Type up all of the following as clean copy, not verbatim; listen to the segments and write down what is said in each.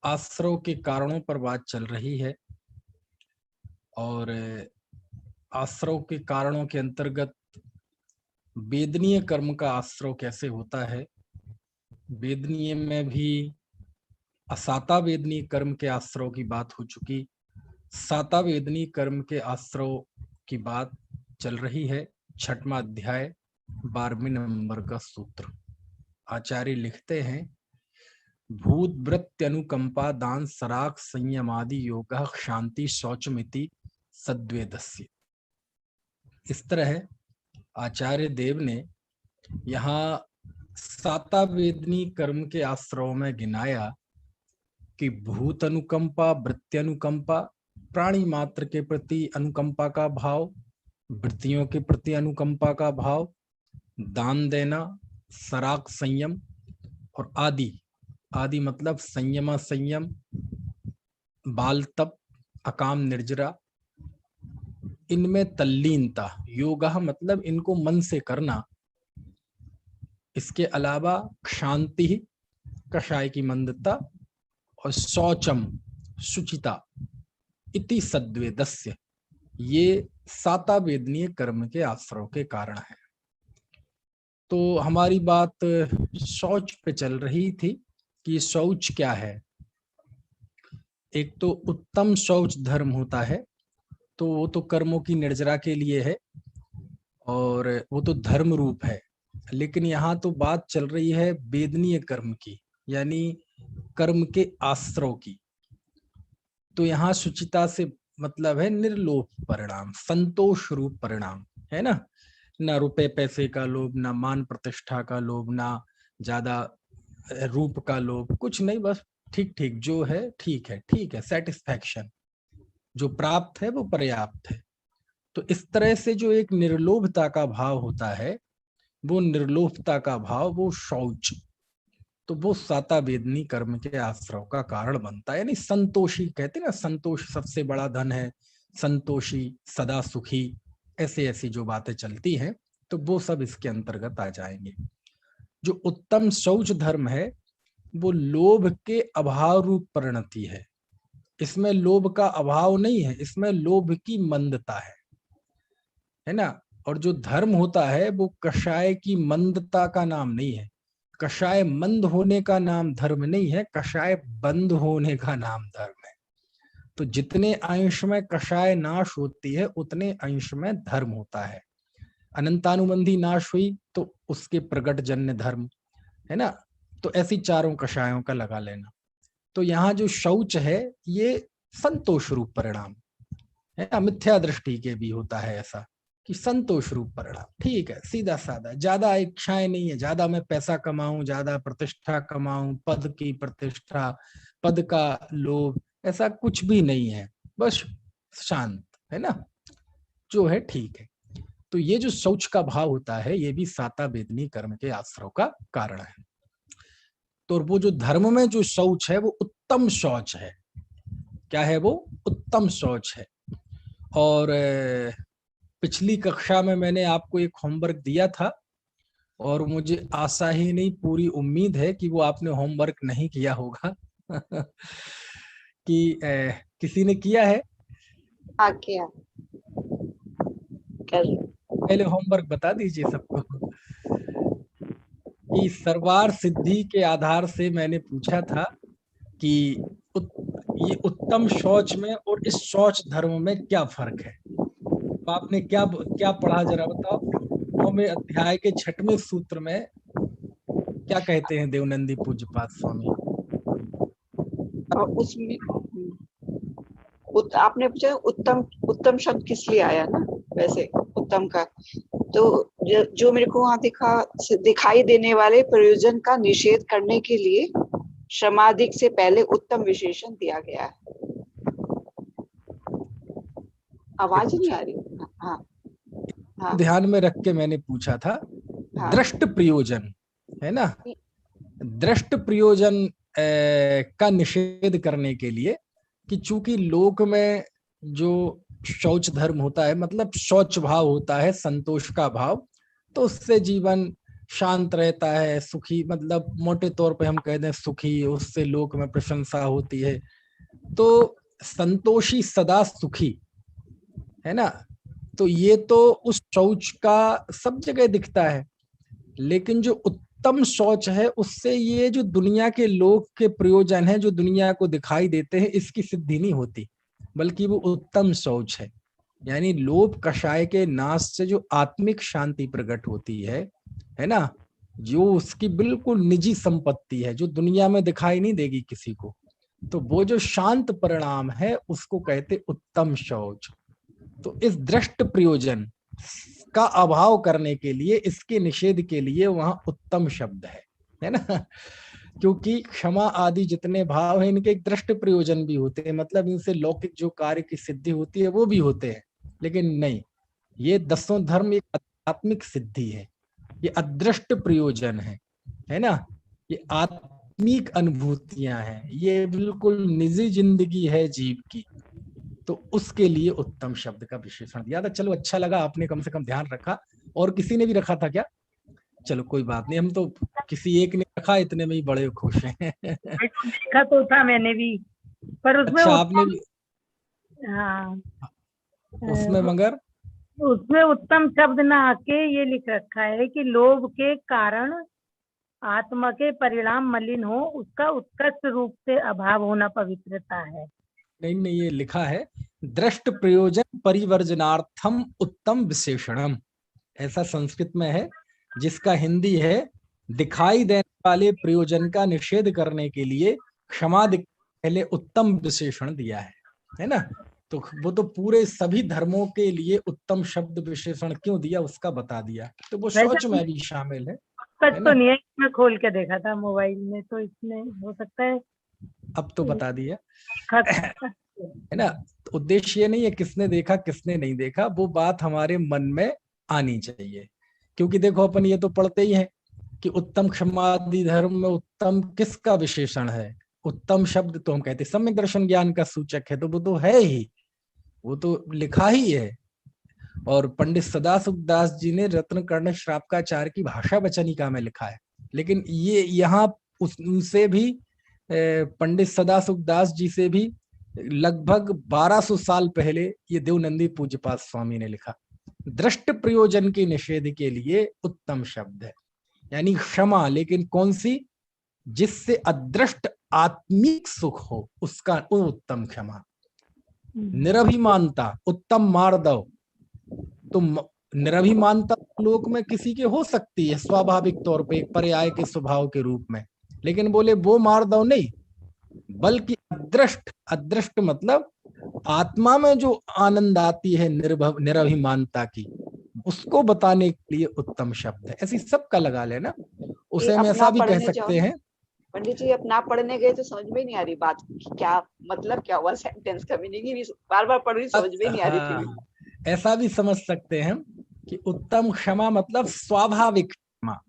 आश्रव के कारणों पर बात चल रही है और आश्रव के कारणों के अंतर्गत वेदनीय कर्म का आश्रव कैसे होता है, वेदनीय में भी असाता वेदनीय कर्म के आश्रव की बात हो चुकी, साता वेदनीय कर्म के आश्रव की बात चल रही है। 6वां अध्याय 12वें नंबर का सूत्र। आचार्य लिखते हैं, भूत वृत्ति अनुकंपा दान सराग संयमादि योग शांति शौचमिति सद्वेदस्य। इस तरह आचार्य देव ने यहाँ साता वेदनी कर्म के आश्रव में गिनाया कि भूत अनुकंपा, वृत्ति अनुकंपा, प्राणी मात्र के प्रति अनुकंपा का भाव, वृत्तियों के प्रति अनुकंपा का भाव, दान देना, सराग संयम और आदि आदि मतलब संयम संयम, बाल तप, अकाम निर्जरा, इनमें तल्लीनता, योगा मतलब इनको मन से करना। इसके अलावा क्षांति, कषाय की मंदता, और शौचम, शुचिता, इति सद्वेदस्य, ये साता वेदनीय कर्म के आश्रव के कारण है। तो हमारी बात शौच पे चल रही थी कि शौच क्या है। एक तो उत्तम शौच धर्म होता है, तो वो तो कर्मों की निर्जरा के लिए है और वो तो धर्म रूप है। लेकिन यहाँ तो बात चल रही है वेदनीय कर्म की, यानी कर्म के आश्रव की। तो यहाँ शुचिता से मतलब है निर्लोभ परिणाम, संतोष रूप परिणाम, है ना। ना रुपए पैसे का लोभ, ना मान प्रतिष्ठा का लोभ, ना ज्यादा रूप का लोभ, कुछ नहीं, बस ठीक ठीक जो है ठीक है, ठीक है, सेटिस्फैक्शन, जो प्राप्त है वो पर्याप्त है। तो इस तरह से जो एक निर्लोभता का भाव होता है, वो निर्लोभता का भाव, वो शौच, तो वो साता वेदनी कर्म के आश्रव का कारण बनता है। यानी संतोषी, कहते ना, संतोष सबसे बड़ा धन है, संतोषी, सदा सुखी, ऐसे ऐसी जो बातें चलती हैं, तो वो सब इसके अंतर्गत आ जाएंगे। जो उत्तम शौच धर्म है वो लोभ के अभाव रूप परिणति है। इसमें लोभ का अभाव नहीं है, इसमें लोभ की मंदता है ना। और जो धर्म होता है वो कषाय की मंदता का नाम नहीं है, कषाय मंद होने का नाम धर्म नहीं है, कषाय बंद होने का नाम धर्म है। तो जितने अंश में कषाय नाश होती है उतने अंश में धर्म होता है। अनंतानुबंधी नाश हुई तो उसके प्रगट जन्य धर्म, है ना। तो ऐसी चारों कषायों का लगा लेना। तो यहाँ जो शौच है ये संतोष रूप परिणाम है ना, मिथ्या दृष्टि के भी होता है ऐसा कि संतोष रूप परिणाम, ठीक है, सीधा साधा, ज्यादा इच्छाएं नहीं है, ज्यादा मैं पैसा कमाऊं, ज्यादा प्रतिष्ठा कमाऊं, पद की प्रतिष्ठा, पद का लोभ, ऐसा कुछ भी नहीं है, बस शांत, है ना, जो है ठीक है। तो ये जो शौच का भाव होता है ये भी साता वेदनी कर्म के आश्रव का कारण है। तो वो जो धर्म में जो शौच है वो उत्तम शौच है। क्या है वो? उत्तम शौच है। और पिछली कक्षा में मैंने आपको एक होमवर्क दिया था और मुझे आशा ही नहीं, पूरी उम्मीद है कि वो आपने होमवर्क नहीं किया होगा कि किसी ने किया है? हाँ किया, कर। पहले होमवर्क बता दीजिए सबको कि सर्वार सिद्धि के आधार से मैंने पूछा था कि ये उत्तम शौच में और इस शौच धर्म में क्या फर्क है। तो आपने क्या क्या पढ़ा जरा बताओ। 9वें अध्याय के 6वें सूत्र में क्या कहते हैं देवनंदी पूज्यपाद स्वामी? और उसमें आपने पूछा उत्तम, उत्तम शब्द किस लिए आया ना, वैसे उत्तम का तो जो मेरे को वहां दिखाई देने वाले प्रयोजन का निषेध करने के लिए श्रमाधिक से पहले उत्तम विशेषण दिया गया है। आवाज नहीं आ रही? हाँ हाँ ध्यान में रख के मैंने पूछा था। हाँ दृष्ट प्रयोजन, है ना, दृष्ट प्रयोजन का निषेध करने के लिए कि चूंकि लोक में जो शौच धर्म होता है, मतलब शौच भाव होता है, संतोष का भाव, तो उससे जीवन शांत रहता है, सुखी, मतलब मोटे तौर पे हम कह दें सुखी, उससे लोक में प्रशंसा होती है। तो संतोषी सदा सुखी, है ना। तो ये तो उस शौच का सब जगह दिखता है। लेकिन जो उत्तम शौच है, उससे ये जो दुनिया के लोक के प्रयोजन है, जो दुनिया को दिखाई देते हैं, इसकी सिद्धि नहीं होती, बल्कि वो उत्तम शौच है। यानी लोभ कषाय के नाश से जो आत्मिक शांति प्रकट होती है ना, जो उसकी बिल्कुल निजी संपत्ति है, जो दुनिया में दिखाई नहीं देगी किसी को, तो वो जो शांत परिणाम है उसको कहते उत्तम शौच। तो इस दृष्ट प्रयोजन का अभाव करने के लिए, इसके निषेध के लिए वहां उत्तम शब्द है ना। क्योंकि क्षमा आदि जितने भाव हैं, इनके एक दृष्ट प्रयोजन भी होते हैं, मतलब इनसे लौकिक जो कार्य की सिद्धि होती है वो भी होते हैं। लेकिन नहीं, ये दसों धर्म एक आत्मिक सिद्धि है, ये अदृष्ट प्रयोजन है ना। ये आत्मिक अनुभूतियां हैं, ये बिल्कुल निजी जिंदगी है जीव की। तो उसके लिए उत्तम शब्द का विशेषण दिया था। चलो अच्छा लगा, आपने कम से कम ध्यान रखा। और किसी ने भी रखा था क्या? चलो कोई बात नहीं, हम तो किसी एक ने रखा, इतने में ही बड़े खुश हैं। देखा तो था मैंने भी, पर उसमें अच्छा, आपने भी? हाँ, उसमें मगर उसमें उत्तम शब्द ना आके ये लिख रखा है कि लोभ के कारण आत्मा के परिणाम मलिन हो, उसका उत्कृष्ट रूप से अभाव होना पवित्रता है। नहीं नहीं, ये लिखा है दृष्ट प्रयोजन परिवर्जनार्थम उत्तम विशेषणम, ऐसा संस्कृत में है। जिसका हिंदी है दिखाई देने वाले प्रयोजन का निषेध करने के लिए क्षमा पहले उत्तम विशेषण दिया है ना। तो वो तो पूरे सभी धर्मों के लिए उत्तम शब्द विशेषण क्यों दिया उसका बता दिया। तो वो शौच में भी शामिल है सच तो ना। नहीं है, मैं खोल के देखा था मोबाइल में, तो इसमें हो सकता है। अब तो बता दिया खत है ना। तो उद्देश्य ये नहीं है किसने देखा किसने नहीं देखा, वो बात हमारे मन में आनी चाहिए। क्योंकि देखो, अपन ये तो पढ़ते ही हैं कि उत्तम क्षमादि धर्म में उत्तम किसका विशेषण है। उत्तम शब्द तो हम कहते हैं सम्यक दर्शन ज्ञान का सूचक है, तो वो तो है ही, वो तो लिखा ही है। और पंडित सदाशिवदास जी ने रत्न कर्ण श्रावकाचार्य की भाषा वचनिका में लिखा है। लेकिन ये यहाँ उनसे भी, पंडित सदाशिवदास जी से भी लगभग 1200 साल पहले ये देवनंदी पूज्यपाद स्वामी ने लिखा। दृष्ट प्रयोजन के निषेध के लिए उत्तम शब्द है, यानी क्षमा, लेकिन कौन सी? जिससे अदृष्ट आत्मिक सुख हो, उसका वो उत्तम क्षमा। निरभिमानता उत्तम मार्दव, तो निरभिमानता लोक में किसी के हो सकती है स्वाभाविक तौर पे, एक पर्याय के स्वभाव के रूप में। लेकिन बोले वो मार्दव नहीं, बल्कि अदृष्ट, अदृष्ट मतलब आत्मा में जो आनंद आती है निरभिमानता की, उसको बताने के लिए उत्तम शब्द है। ऐसी सबका लगा लेना, उसे हम ऐसा भी कह सकते हैं। पंडित जी, अपना पढ़ने गए तो समझ में नहीं आ रही बात क्या मतलब, क्या हुआ सेंटेंस का मीनिंग ही बार बार पढ़ रही, समझ में नहीं आ रही थी। ऐसा भी समझ सकते हैं कि उत्तम क्षमा मतलब स्वाभाविक क्षमा।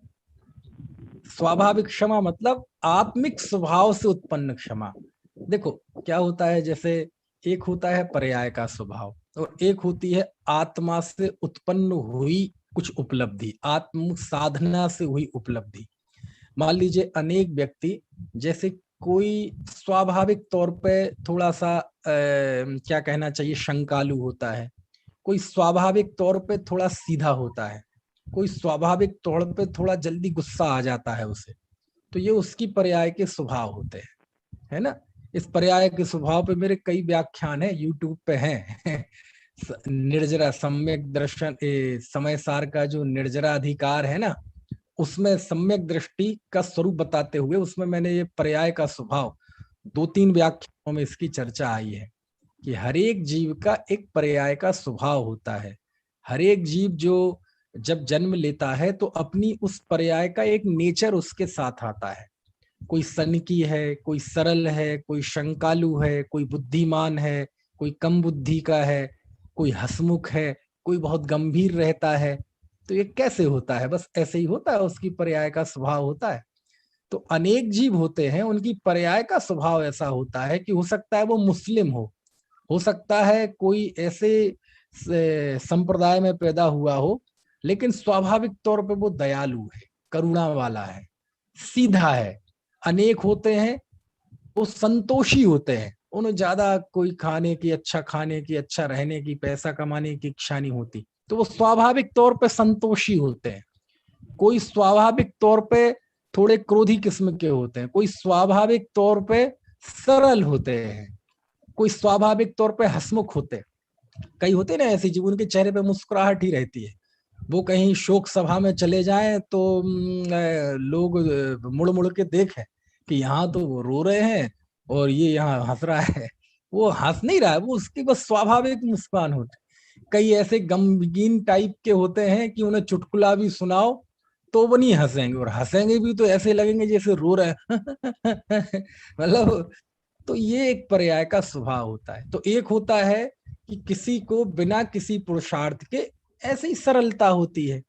स्वाभाविक क्षमा मतलब आत्मिक स्वभाव से उत्पन्न क्षमा। देखो क्या होता है, जैसे एक होता है पर्याय का स्वभाव, और एक होती है आत्मा से उत्पन्न हुई कुछ उपलब्धि, आत्म साधना से हुई उपलब्धि। मान लीजिए अनेक व्यक्ति, जैसे कोई स्वाभाविक तौर पे थोड़ा सा क्या कहना चाहिए, शंकालु होता है, कोई स्वाभाविक तौर पे थोड़ा सीधा होता है, कोई स्वाभाविक तौर पे थोड़ा जल्दी गुस्सा आ जाता है उसे। तो ये उसकी पर्याय के स्वभाव होते हैं, है ना। इस पर्याय के स्वभाव पे मेरे कई व्याख्यान है, यूट्यूब पे हैं। निर्जरा सम्यक दर्शन, समय सार का जो निर्जरा अधिकार है ना, उसमें सम्यक दृष्टि का स्वरूप बताते हुए उसमें मैंने ये पर्याय का स्वभाव 2-3 व्याख्यानों में इसकी चर्चा आई है कि हर एक जीव का एक पर्याय का स्वभाव होता है। हर एक जीव जो जब जन्म लेता है तो अपनी उस पर्याय का एक नेचर उसके साथ आता है। कोई सनकी है, कोई सरल है, कोई शंकालु है, कोई बुद्धिमान है, कोई कम बुद्धि का है, कोई हंसमुख है, कोई बहुत गंभीर रहता है। तो ये कैसे होता है? बस ऐसे ही होता है, उसकी पर्याय का स्वभाव होता है। तो अनेक जीव होते हैं, उनकी पर्याय का स्वभाव ऐसा होता है कि हो सकता है वो मुस्लिम हो सकता है कोई ऐसे संप्रदाय में पैदा हुआ हो, लेकिन स्वाभाविक तौर पे वो दयालु है, करुणा वाला है, सीधा है। अनेक होते हैं वो संतोषी होते हैं, उन्हें ज्यादा कोई खाने की, अच्छा रहने की, पैसा कमाने की इच्छा नहीं होती, तो वो स्वाभाविक तौर पे संतोषी होते हैं। कोई स्वाभाविक तौर पे थोड़े क्रोधी किस्म के होते हैं, कोई स्वाभाविक तौर पे सरल होते हैं, कोई स्वाभाविक तौर पे हंसमुख होते हैं। कई होते ना ऐसे जीवन के चेहरे पे मुस्कुराहट ही रहती है, वो कहीं शोक सभा में चले जाएं तो लोग मुड़ मुड़ के देखें कि यहाँ तो वो रो रहे हैं और ये यहाँ हंस रहा है। वो हंस नहीं रहा है, वो उसकी बस स्वाभाविक मुस्कान होती। कई ऐसे गमगीन टाइप के होते हैं कि उन्हें चुटकुला भी सुनाओ तो वो नहीं हंसेंगे, और हंसेंगे भी तो ऐसे लगेंगे जैसे रो रहे हैं मतलब। तो ये एक पर्याय का स्वभाव होता है। तो एक होता है कि किसी को बिना किसी पुरुषार्थ के ऐसे ही सरलता होती है,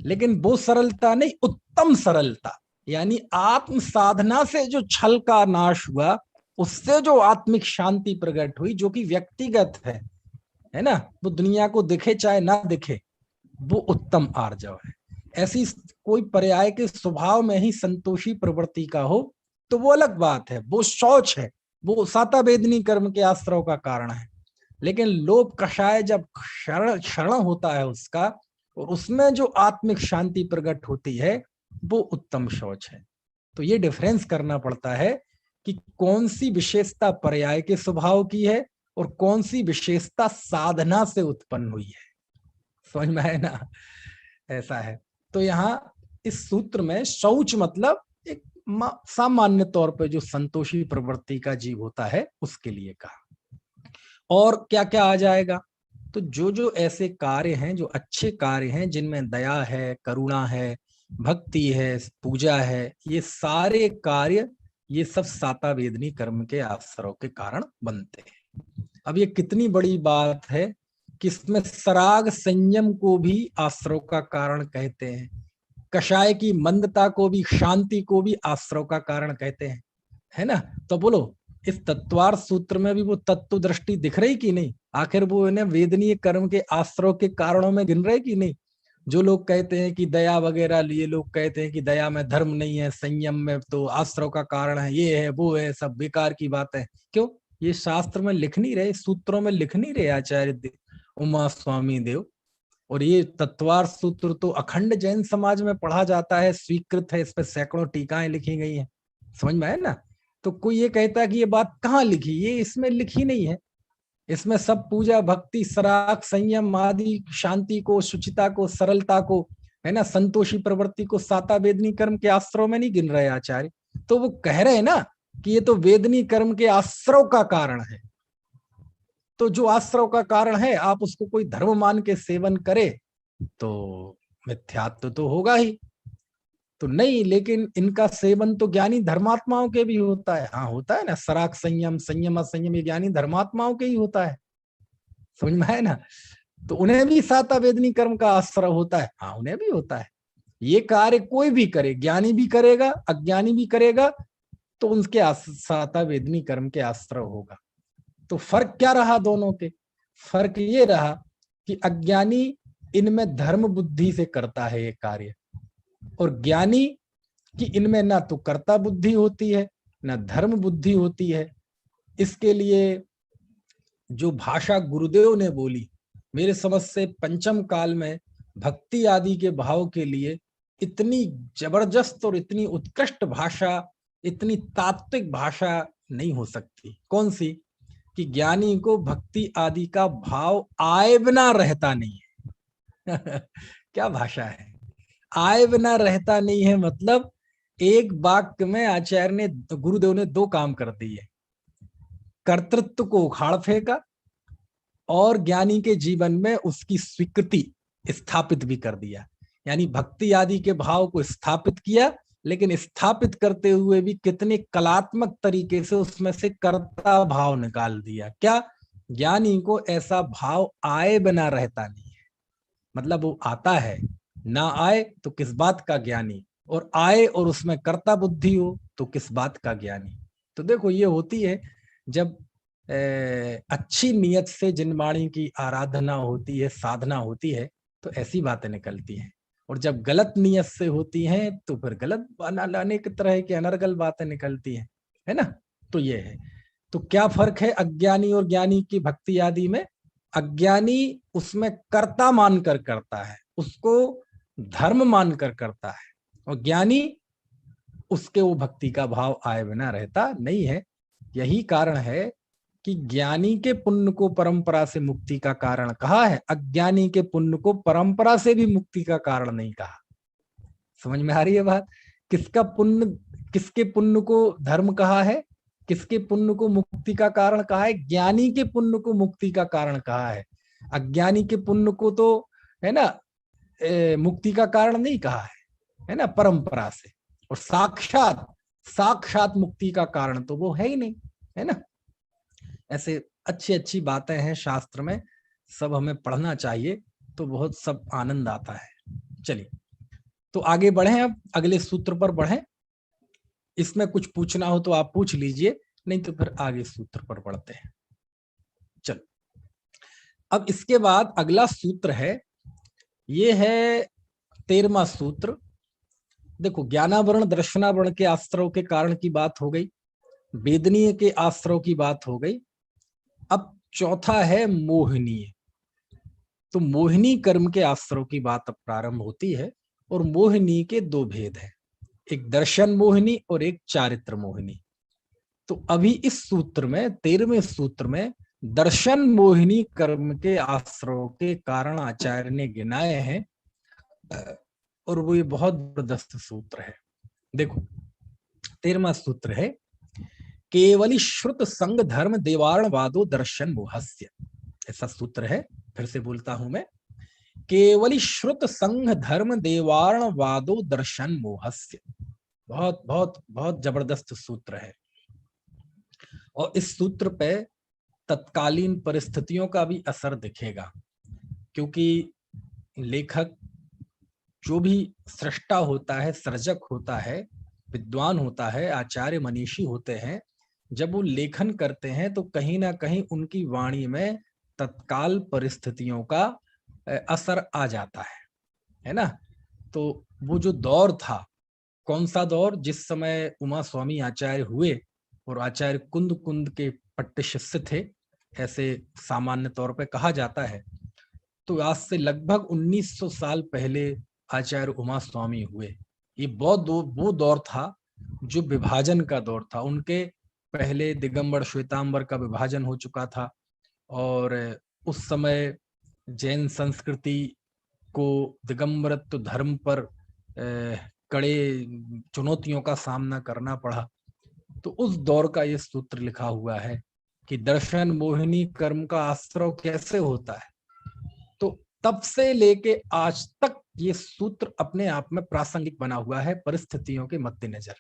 लेकिन वो सरलता नहीं, उत्तम सरलता, यानी आत्म साधना से जो छल का नाश हुआ, उससे जो आत्मिक शांति प्रकट हुई, जो कि व्यक्तिगत है ना, वो दुनिया को दिखे चाहे ना दिखे, वो उत्तम आर्जव है। ऐसी कोई पर्याय के स्वभाव में ही संतोषी प्रवृत्ति का हो तो वो अलग बात है, वो शौच है, वो साता वेदनी कर्म के आश्रव का कारण है। लेकिन लोभ कषाय जब क्षरण होता है उसका, और उसमें जो आत्मिक शांति प्रकट होती है, वो उत्तम शौच है। तो ये डिफरेंस करना पड़ता है कि कौन सी विशेषता पर्याय के स्वभाव की है और कौन सी विशेषता साधना से उत्पन्न हुई है। समझ में आया ना, ऐसा है। तो यहाँ इस सूत्र में शौच मतलब एक सामान्य तौर पे जो संतोषी प्रवृत्ति का जीव होता है उसके लिए कहा। और क्या क्या आ जाएगा, तो जो जो ऐसे कार्य हैं, जो अच्छे कार्य हैं, जिनमें दया है, करुणा है, भक्ति है, पूजा है, ये सारे कार्य, ये सब साता वेदनी कर्म के आश्रव के कारण बनते हैं। अब ये कितनी बड़ी बात है कि इसमें सराग संयम को भी आश्रव का कारण कहते हैं, कषाय की मंदता को भी, शांति को भी आश्रव का कारण कहते हैं, है ना। तो बोलो, इस तत्वार्थ सूत्र में भी वो तत्व दृष्टि दिख रही कि नहीं? आखिर वो इन्हें वेदनीय कर्म के आश्रव के कारणों में गिन रहे कि नहीं? जो लोग कहते हैं कि दया वगैरह, ये लोग कहते हैं कि दया में धर्म नहीं है, संयम में तो आश्रव का कारण है, ये है वो है, सब बेकार की बात है। क्यों? ये शास्त्र में लिख नहीं रहे, सूत्रों में लिख नहीं रहे आचार्य उमा स्वामी देव। और ये तत्वार्थ सूत्र तो अखंड जैन समाज में पढ़ा जाता है, स्वीकृत है, इस पर सैकड़ों टीकाएं लिखी गई हैं। समझ में आया ना। तो कोई ये कहता है कि ये बात कहाँ लिखी, ये इसमें लिखी नहीं है। इसमें सब पूजा, भक्ति, सराग, संयम आदि, शांति को, शुचिता को, सरलता को, है ना, संतोषी प्रवृत्ति को साता वेदनी कर्म के आश्रव में नहीं गिन रहे आचार्य। तो वो कह रहे हैं ना कि ये तो वेदनी कर्म के आश्रव का कारण है। तो जो आश्रव का कारण है, आप उसको कोई धर्म मान के सेवन करे तो मिथ्यात्व तो होगा ही। तो नहीं, लेकिन इनका सेवन तो ज्ञानी धर्मात्माओं के भी होता है। हाँ होता है ना, सराग संयम, संयम असंयम, ये ज्ञानी धर्मात्माओं के ही होता है। समझ में है ना। तो उन्हें भी साता वेदनी कर्म का आश्रय होता है। हाँ उन्हें भी होता है। ये कार्य कोई भी करे, ज्ञानी भी करेगा, अज्ञानी भी करेगा, तो उनके साता वेदनी कर्म के आश्रय होगा। तो फर्क क्या रहा दोनों के? फर्क ये रहा कि अज्ञानी इनमें धर्म बुद्धि से करता है ये कार्य, और ज्ञानी कि इनमें ना तो कर्ता बुद्धि होती है ना धर्म बुद्धि होती है। इसके लिए जो भाषा गुरुदेव ने बोली, मेरे समझ से पंचम काल में भक्ति आदि के भाव के लिए इतनी जबरदस्त और इतनी उत्कृष्ट भाषा, इतनी तात्विक भाषा नहीं हो सकती। कौन सी? कि ज्ञानी को भक्ति आदि का भाव आए बिना रहता नहीं है क्या भाषा है, आए बिना रहता नहीं है। मतलब एक वाक्य में आचार्य ने, गुरुदेव ने दो काम कर दिए, कर्तृत्व को उखाड़ फेंका और ज्ञानी के जीवन में उसकी स्वीकृति स्थापित भी कर दिया। यानी भक्ति आदि के भाव को स्थापित किया, लेकिन स्थापित करते हुए भी कितने कलात्मक तरीके से उसमें से कर्ता भाव निकाल दिया। क्या? ज्ञानी को ऐसा भाव आए बिना रहता नहीं है। मतलब वो आता है, ना आए तो किस बात का ज्ञानी, और आए और उसमें कर्ता बुद्धि हो तो किस बात का ज्ञानी। तो देखो ये होती है जब अच्छी नियत से जिन वाणी की आराधना होती है, साधना होती है, तो ऐसी बातें निकलती हैं। और जब गलत नियत से होती हैं तो फिर गलत अनेक तरह की अनर्गल बातें निकलती हैं, है ना। तो ये है। तो क्या फर्क है अज्ञानी और ज्ञानी की भक्ति आदि में? अज्ञानी उसमें कर्ता मानकर करता है, उसको धर्म मानकर करता है, और ज्ञानी उसके वो भक्ति का भाव आए बिना रहता नहीं है। यही कारण है कि ज्ञानी के पुण्य को परंपरा से मुक्ति का कारण कहा है, अज्ञानी के पुण्य को परंपरा से भी मुक्ति का कारण नहीं कहा। समझ में आ रही है बात? किसका पुण्य, किसके पुण्य को धर्म कहा है, किसके पुण्य को मुक्ति का कारण कहा है? ज्ञानी के पुण्य को मुक्ति का कारण कहा है। अज्ञानी के पुण्य को तो है ना मुक्ति का कारण नहीं कहा है ना, परंपरा से। और साक्षात मुक्ति का कारण तो वो है ही नहीं, है ना। ऐसे अच्छी अच्छी बातें हैं शास्त्र में, सब हमें पढ़ना चाहिए, तो बहुत सब आनंद आता है। चलिए तो आगे बढ़े, अब अगले सूत्र पर बढ़े। इसमें कुछ पूछना हो तो आप पूछ लीजिए, नहीं तो फिर आगे सूत्र पर बढ़ते हैं। चलो, अब इसके बाद अगला सूत्र है, ये है 13वां सूत्र। देखो, ज्ञानावरण दर्शनावरण के आश्रव के कारण की बात हो गई, वेदनीय के आश्रव की बात हो गई। अब चौथा है मोहनीय। तो मोहिनी कर्म के आश्रव की बात अब प्रारंभ होती है, और मोहिनी के दो भेद हैं, एक दर्शन मोहिनी और एक चारित्र मोहिनी। तो अभी इस सूत्र में 13वें सूत्र में दर्शन मोहिनी कर्म के आश्रव के कारण आचार्य ने गिनाए हैं, और वो ये बहुत जबरदस्त सूत्र है। देखो 13वां सूत्र है, केवली श्रुत संग धर्म देवारणवादो दर्शन मोहस्य। ऐसा सूत्र है, फिर से बोलता हूं मैं, केवली श्रुत संग धर्म देवारणवादो दर्शन मोहस्य। बहुत बहुत बहुत जबरदस्त सूत्र है, और इस सूत्र पे तत्कालीन परिस्थितियों का भी असर दिखेगा, क्योंकि लेखक जो भी सृष्टा होता है, सृजक होता है, विद्वान होता है, आचार्य मनीषी होते हैं, जब वो लेखन करते हैं तो कहीं ना कहीं उनकी वाणी में तत्काल परिस्थितियों का असर आ जाता है ना। तो वो जो दौर था, कौन सा दौर? जिस समय उमा स्वामी आचार्य हुए और आचार्य कुंद कुंद के पट्ट शिष्य थे, ऐसे सामान्य तौर पे कहा जाता है। तो आज से लगभग 1900 साल पहले आचार्य उमा स्वामी हुए। ये वो दौर था जो विभाजन का दौर था। उनके पहले दिगंबर श्वेतांबर का विभाजन हो चुका था, और उस समय जैन संस्कृति को दिगंबरत्व धर्म पर कड़े चुनौतियों का सामना करना पड़ा। तो उस दौर का ये सूत्र लिखा हुआ है कि दर्शन मोहिनी कर्म का आश्रव कैसे होता है। तो तब से लेके आज तक ये सूत्र अपने आप में प्रासंगिक बना हुआ है परिस्थितियों के मद्देनजर,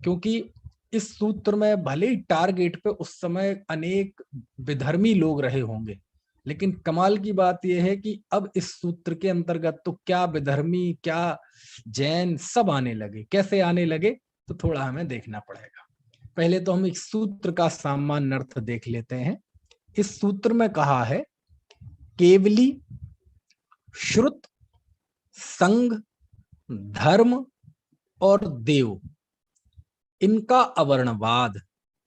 क्योंकि इस सूत्र में भले ही टारगेट पे उस समय अनेक विधर्मी लोग रहे होंगे, लेकिन कमाल की बात यह है कि अब इस सूत्र के अंतर्गत तो क्या विधर्मी, क्या जैन, सब आने लगे। कैसे आने लगे तो थोड़ा हमें देखना पड़ेगा। पहले तो हम इस सूत्र का सामान्य अर्थ देख लेते हैं। इस सूत्र में कहा है, केवली श्रुत संग धर्म और देव, इनका अवर्णवाद,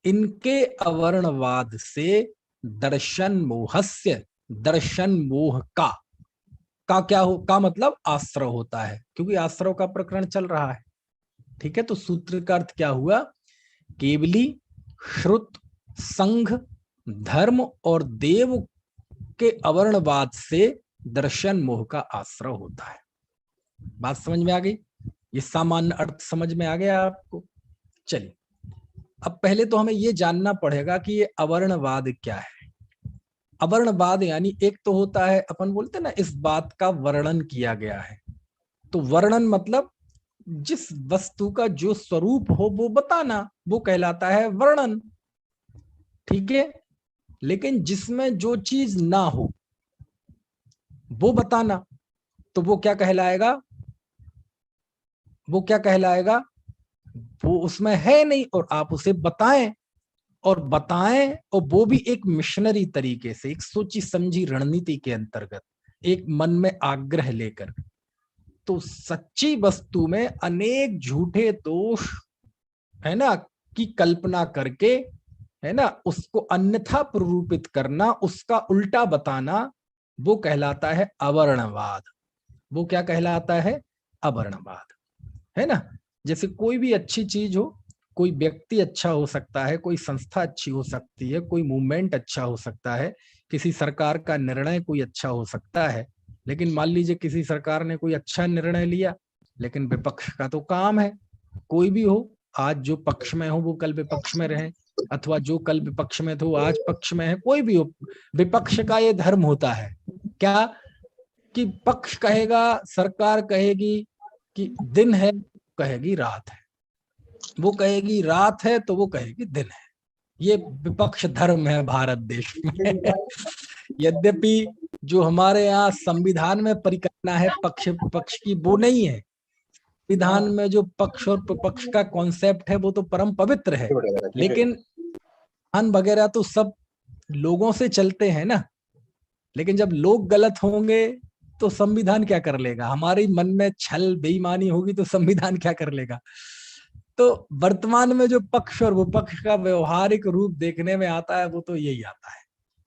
इनके अवर्णवाद से दर्शन मोहस्य, दर्शन मोह का क्या हो, का मतलब आश्रव होता है, क्योंकि आश्रव का प्रकरण चल रहा है। ठीक है, तो सूत्र का अर्थ क्या हुआ? केवली श्रुत संघ धर्म और देव के अवर्णवाद से दर्शन मोह का आश्रव होता है। बात समझ में आ गई? ये सामान्य अर्थ समझ में आ गया आपको? चलिए, अब पहले तो हमें ये जानना पड़ेगा कि ये अवर्णवाद क्या है। अवर्णवाद यानी एक तो होता है, अपन बोलते हैं ना, इस बात का वर्णन किया गया है। तो वर्णन मतलब जिस वस्तु का जो स्वरूप हो वो बताना, वो कहलाता है वर्णन। ठीक है, लेकिन जिसमें जो चीज ना हो वो बताना, तो वो क्या कहलाएगा? वो क्या कहलाएगा? वो उसमें है नहीं और आप उसे बताएं, और वो भी एक मिशनरी तरीके से, एक सोची समझी रणनीति के अंतर्गत, एक मन में आग्रह लेकर। तो सच्ची वस्तु में अनेक झूठे दोष है ना की कल्पना करके है ना उसको अन्यथा प्ररूपित करना, उसका उल्टा बताना, वो कहलाता है अवर्णवाद। वो क्या कहलाता है? अवर्णवाद, है ना। जैसे कोई भी अच्छी चीज हो, कोई व्यक्ति अच्छा हो सकता है, कोई संस्था अच्छी हो सकती है, कोई मूवमेंट अच्छा हो सकता है, किसी सरकार का निर्णय कोई अच्छा हो सकता है। लेकिन मान लीजिए किसी सरकार ने कोई अच्छा निर्णय लिया, लेकिन विपक्ष का तो काम है, कोई भी हो, आज जो पक्ष में हो वो कल विपक्ष में रहे, अथवा जो कल विपक्ष में थे वो आज पक्ष में है, कोई भी हो, विपक्ष का ये धर्म होता है क्या कि पक्ष कहेगा, सरकार कहेगी कि दिन है, कहेगी रात है, वो कहेगी रात है तो वो कहेगी दिन है। ये विपक्ष धर्म है भारत देश में। यद्यपि जो हमारे यहाँ संविधान में परिकल्पना है पक्ष विपक्ष की, वो नहीं है। संविधान में जो पक्ष और विपक्ष का कॉन्सेप्ट है वो तो परम पवित्र है, लेकिन संविधान वगैरह तो सब लोगों से चलते हैं ना। लेकिन जब लोग गलत होंगे तो संविधान क्या कर लेगा? हमारे मन में छल बेईमानी होगी तो संविधान क्या कर लेगा? तो वर्तमान में जो पक्ष और विपक्ष का व्यवहारिक रूप देखने में आता है वो तो यही आता है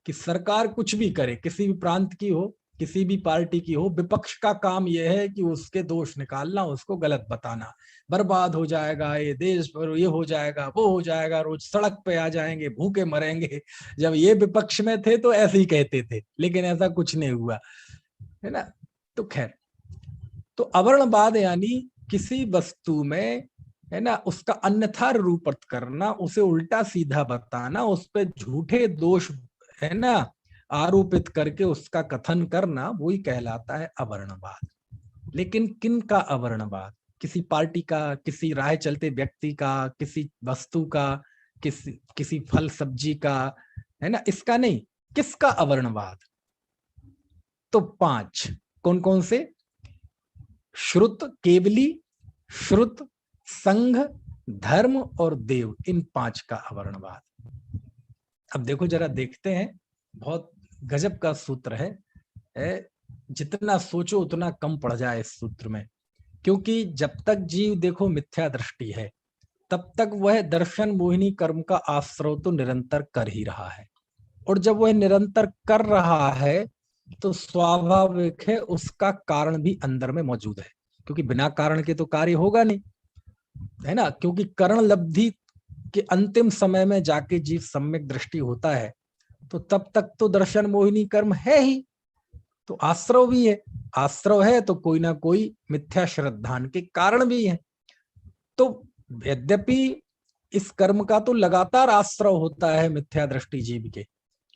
कि सरकार कुछ भी करे, किसी भी प्रांत की हो, किसी भी पार्टी की हो, विपक्ष का काम यह है कि उसके दोष निकालना, उसको गलत बताना, बर्बाद हो जाएगा ये देश, पर ये हो जाएगा, वो हो जाएगा, रोज सड़क पे आ जाएंगे, भूखे मरेंगे। जब ये विपक्ष में थे तो ऐसे ही कहते थे, लेकिन ऐसा कुछ नहीं हुआ, है ना। तो खैर, तो अवर्णवाद यानी किसी वस्तु में है ना उसका अन्यथा रूपत करना, उसे उल्टा सीधा बताना, उस पर झूठे दोष है ना आरोपित करके उसका कथन करना, वही कहलाता है अवर्णवाद। लेकिन किन का अवर्णवाद? किसी पार्टी का, किसी राह चलते व्यक्ति का, किसी वस्तु का, किसी फल सब्जी का, है ना, इसका नहीं। किसका अवर्णवाद? तो 5 कौन कौन से? श्रुत, केवली, श्रुत, संघ, धर्म और देव, इन 5 का अवर्णवाद। अब देखो जरा, देखते हैं, बहुत गजब का सूत्र है, जितना सोचो उतना कम पड़ जाए इस सूत्र में। क्योंकि जब तक जीव देखो मिथ्या दृष्टि है, तब तक वह दर्शन मोहिनी कर्म का आश्रय तो निरंतर कर ही रहा है, और जब वह निरंतर कर रहा है तो स्वाभाविक है उसका कारण भी अंदर में मौजूद है, क्योंकि बिना कारण के तो कार्य होगा नहीं, है ना। क्योंकि करण लब्धि के अंतिम समय में जाके जीव सम्यक दृष्टि होता है, तो तब तक तो दर्शन मोहिनी कर्म है ही, तो आश्रय भी है, आश्रय है तो कोई ना कोई मिथ्या श्रद्धान के कारण भी है। तो यद्यपि इस कर्म का तो लगातार आश्रय होता है मिथ्या दृष्टि जीव के,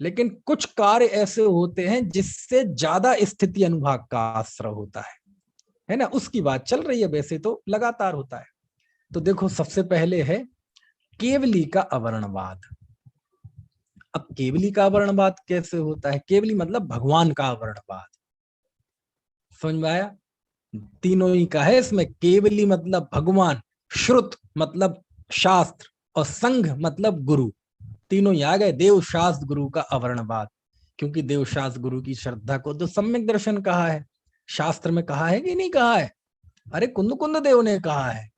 लेकिन कुछ कार्य ऐसे होते हैं जिससे ज्यादा स्थिति अनुभाग का आश्रय होता है ना, उसकी बात चल रही है। वैसे तो लगातार होता है। तो देखो, सबसे पहले है केवली का अवर्णवाद। अब केवली का अवर्णवाद कैसे होता है? केवली मतलब भगवान का अवर्णवाद, समझ में आया? तीनों ही का है इसमें। केवली मतलब भगवान, श्रुत मतलब शास्त्र, और संघ मतलब गुरु, तीनों ही आ गए। देव शास्त्र गुरु का अवर्णवाद, क्योंकि देव शास्त्र गुरु की श्रद्धा को तो सम्यक दर्शन कहा है। शास्त्र में कहा है कि नहीं कहा है? अरे कुंद कुंद देव ने कहा है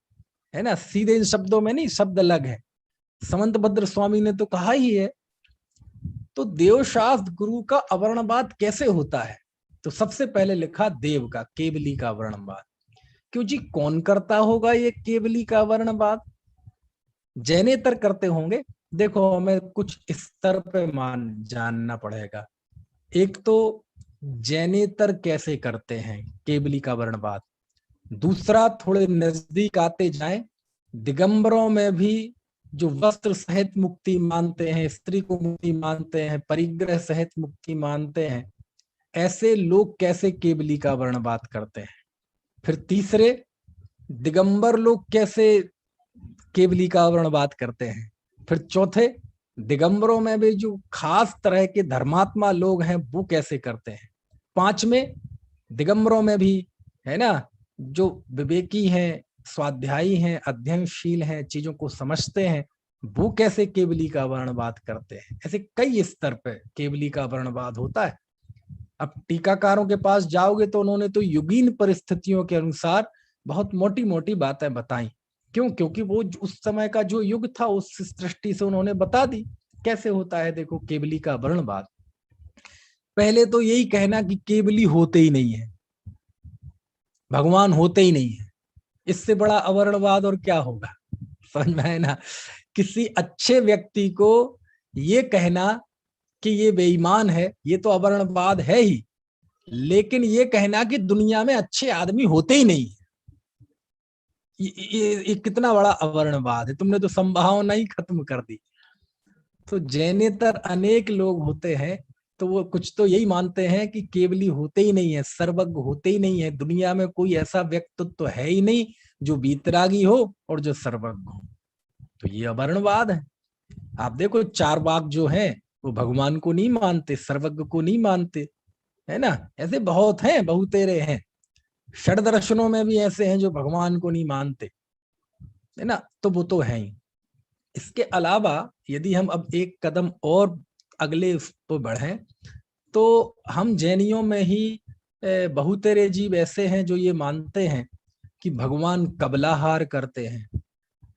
ना, सीधे इन शब्दों में नहीं, शब्द अलग है। समंत भद्र स्वामी ने तो कहा ही है। तो देव शास्त्र गुरु का अवर्णवाद कैसे होता है? तो सबसे पहले लिखा देव का, केवली का अवर्णवाद। क्यों जी, कौन करता होगा ये केवली का अवर्णवाद? जैनेतर करते होंगे। देखो, हमें कुछ स्तर पे जानना पड़ेगा। एक तो जैनेतर कैसे करते हैं केवली का वर्णवाद, दूसरा थोड़े नजदीक आते जाएं, दिगंबरों में भी जो वस्त्र सहित मुक्ति मानते हैं, स्त्री को मुक्ति मानते हैं, परिग्रह सहित मुक्ति मानते हैं, ऐसे लोग कैसे केवली का वर्णवाद करते हैं। फिर तीसरे, दिगंबर लोग कैसे केवली का वर्णवाद करते हैं। फिर चौथे, दिगंबरों में भी जो खास तरह के धर्मात्मा लोग हैं वो कैसे करते हैं। पांचवें, दिगंबरों में भी है ना जो विवेकी हैं, स्वाध्यायी हैं, अध्ययनशील हैं, चीजों को समझते हैं, वो कैसे केवली का वर्णवाद करते हैं। ऐसे कई स्तर पे केवली का वर्णवाद होता है। अब टीकाकारों के पास जाओगे तो उन्होंने तो युगीन परिस्थितियों के अनुसार बहुत मोटी मोटी बातें बताई। क्यों? क्योंकि वो उस समय का जो युग था उस दृष्टि से उन्होंने बता दी कैसे होता है। देखो केवली का वर्णवाद, पहले तो यही कहना कि केवली होते ही नहीं है, भगवान होते ही नहीं है, इससे बड़ा अवर्णवाद और क्या होगा। समझ में आए ना? किसी अच्छे व्यक्ति को ये कहना कि ये बेईमान है, ये तो अवर्णवाद है ही, लेकिन ये कहना कि दुनिया में अच्छे आदमी होते ही नहीं है, ये कितना बड़ा अवर्णवाद है। तुमने तो संभावना ही खत्म कर दी। तो जैनेतर अनेक लोग होते हैं तो वो कुछ तो यही मानते हैं कि केवली होते ही नहीं है, सर्वज्ञ होते ही नहीं है, दुनिया में कोई ऐसा व्यक्तित्व तो है ही नहीं जो वीतरागी हो और जो सर्वज्ञ हो। तो ये अवर्णवाद है। आप देखो चारवाक जो हैं वो भगवान को नहीं मानते, सर्वज्ञ को नहीं मानते, है ना? ऐसे बहुत हैं, बहुतेरे हैं। षड दर्शनों में भी ऐसे हैं जो भगवान को नहीं मानते, है ना? तो वो तो है ही। इसके अलावा यदि हम अब एक कदम और अगले तो बढ़े तो हम जैनियों में ही बहुतेरे जीव ऐसे हैं जो ये मानते हैं कि भगवान कबलाहार करते हैं।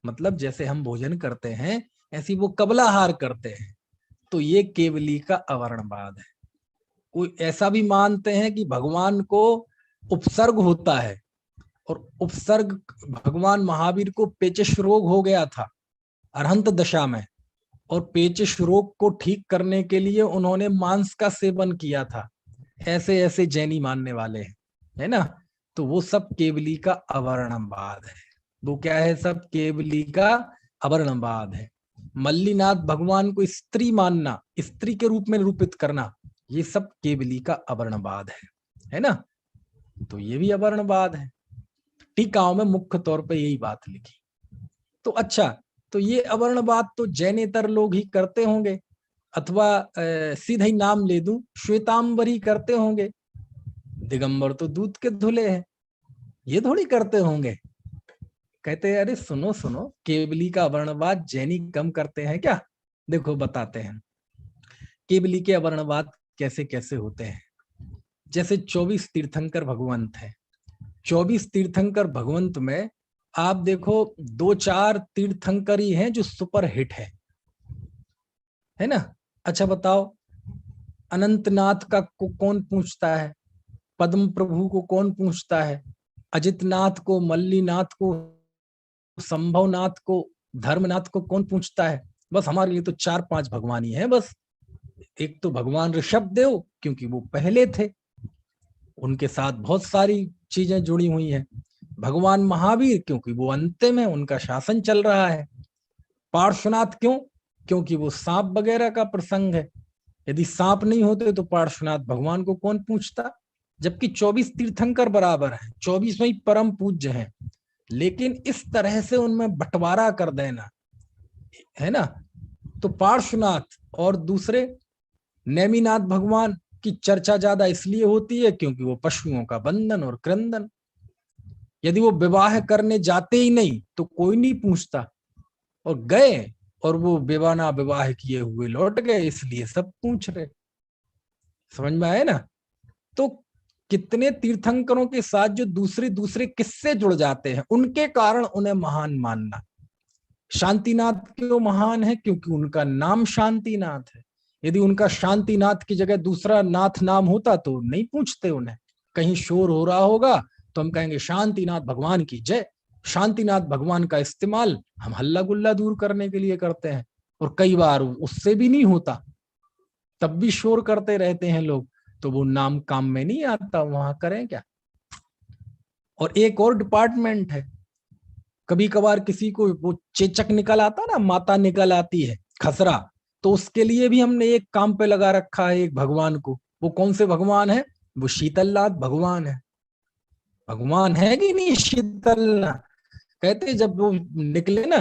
मतलब जैसे हम भोजन करते हैं ऐसी वो कबलाहार करते हैं। तो ये केवली का अवर्णवाद है। कोई ऐसा भी मानते हैं कि भगवान को उपसर्ग होता है, और उपसर्ग भगवान महावीर को पेचिश रोग हो गया था अरहंत दशा में, और पेचिश रोग को ठीक करने के लिए उन्होंने मांस का सेवन किया था। ऐसे ऐसे जैनी मानने वाले हैं, है ना? तो वो सब केवली का अवर्णवाद है। वो क्या है? सब केवली का अवर्णवाद है। मल्लीनाथ भगवान को स्त्री मानना, स्त्री के रूप में निरूपित करना, ये सब केवली का अवर्णवाद है ना? तो ये भी अवर्णवाद है। टीकाओं में मुख्य तौर पे यही बात लिखी। तो अच्छा, तो ये अवर्णवाद तो जैनेतर लोग ही करते होंगे, अथवा सीधा ही नाम ले दूं श्वेतांबरी करते होंगे। दिगंबर तो दूध के धुले हैं, ये थोड़ी करते होंगे। कहते हैं अरे सुनो सुनो, केवली का अवर्णवाद जैनी कम करते हैं क्या? देखो बताते हैं केवली के अवर्णवाद कैसे कैसे होते हैं। जैसे 24 तीर्थंकर भगवंत है, 24 तीर्थंकर भगवंत में आप देखो 2-4 तीर्थंकर ही हैं जो सुपर हिट है ना? अच्छा बताओ, अनंतनाथ का को कौन पूछता है? पद्म प्रभु को कौन पूछता है? अजितनाथ को, मल्लीनाथ को, संभवनाथ को, धर्मनाथ को कौन पूछता है? बस हमारे लिए तो 4-5 भगवान ही हैं बस। एक तो भगवान ऋषभ देव, क्योंकि वो पहले थे, उनके साथ बहुत सारी चीजें जुड़ी हुई हैं। भगवान महावीर, क्योंकि वो अंतिम है, उनका शासन चल रहा है। पार्श्वनाथ क्यों? क्योंकि वो सांप वगैरह का प्रसंग है। यदि सांप नहीं होते तो पार्श्वनाथ भगवान को कौन पूछता? जबकि 24 तीर्थंकर बराबर हैं, 24 में ही परम पूज्य हैं, लेकिन इस तरह से उनमें बंटवारा कर देना, है ना? तो पार्श्वनाथ और दूसरे नेमिनाथ भगवान की चर्चा ज्यादा इसलिए होती है क्योंकि वो पशुओं का बंधन और क्रंदन। यदि वो विवाह करने जाते ही नहीं तो कोई नहीं पूछता, और गए और वो बेवाना विवाह किए हुए लौट गए, इसलिए सब पूछ रहे। समझ में आए ना? तो कितने तीर्थंकरों के साथ जो दूसरे दूसरे किस्से जुड़ जाते हैं, उनके कारण उन्हें महान मानना। शांतिनाथ क्यों महान है? क्योंकि उनका नाम शांतिनाथ है। यदि उनका शांतिनाथ की जगह दूसरा नाथ नाम होता तो नहीं पूछते उन्हें। कहीं शोर हो रहा होगा तो हम कहेंगे शांतिनाथ भगवान की जय। शांतिनाथ भगवान का इस्तेमाल हम हल्ला गुल्ला दूर करने के लिए करते हैं, और कई बार उससे भी नहीं होता, तब भी शोर करते रहते हैं लोग, तो वो नाम काम में नहीं आता, वहां करें क्या? और एक और डिपार्टमेंट है, कभी कभार किसी को वो चेचक निकल आता ना, माता निकल आती है, खसरा, तो उसके लिए भी हमने एक काम पे लगा रखा है एक भगवान को। वो कौन से भगवान है? वो शीतलनाथ भगवान है। भगवान है कि नहीं शीतलनाथ? कहते जब वो निकले ना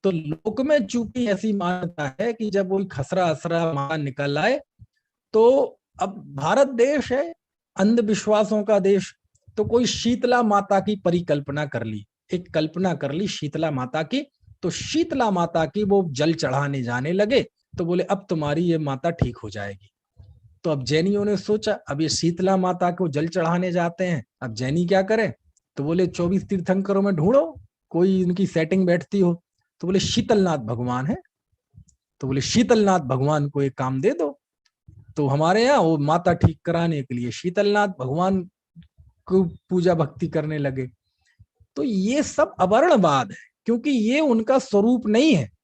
तो लोक में चूंकि ऐसी मान्यता है कि जब वो खसरा असरा माता निकल आए तो, अब भारत देश है अंधविश्वासों का देश, तो कोई शीतला माता की परिकल्पना कर ली, एक कल्पना कर ली शीतला माता की। तो शीतला माता की वो जल चढ़ाने जाने लगे, तो बोले अब तुम्हारी ये माता ठीक हो जाएगी। तो अब जैनियों ने सोचा अब ये शीतला माता को जल चढ़ाने जाते हैं, अब जैनी क्या करें, तो बोले 24 तीर्थंकरों में ढूंढो कोई इनकी सेटिंग बैठती हो। तो बोले शीतलनाथ भगवान है, तो बोले शीतलनाथ भगवान को एक काम दे दो। तो हमारे यहाँ वो माता ठीक कराने के लिए शीतलनाथ भगवान को पूजा भक्ति करने लगे। तो ये सब अवर्णवाद है, क्योंकि ये उनका स्वरूप नहीं है।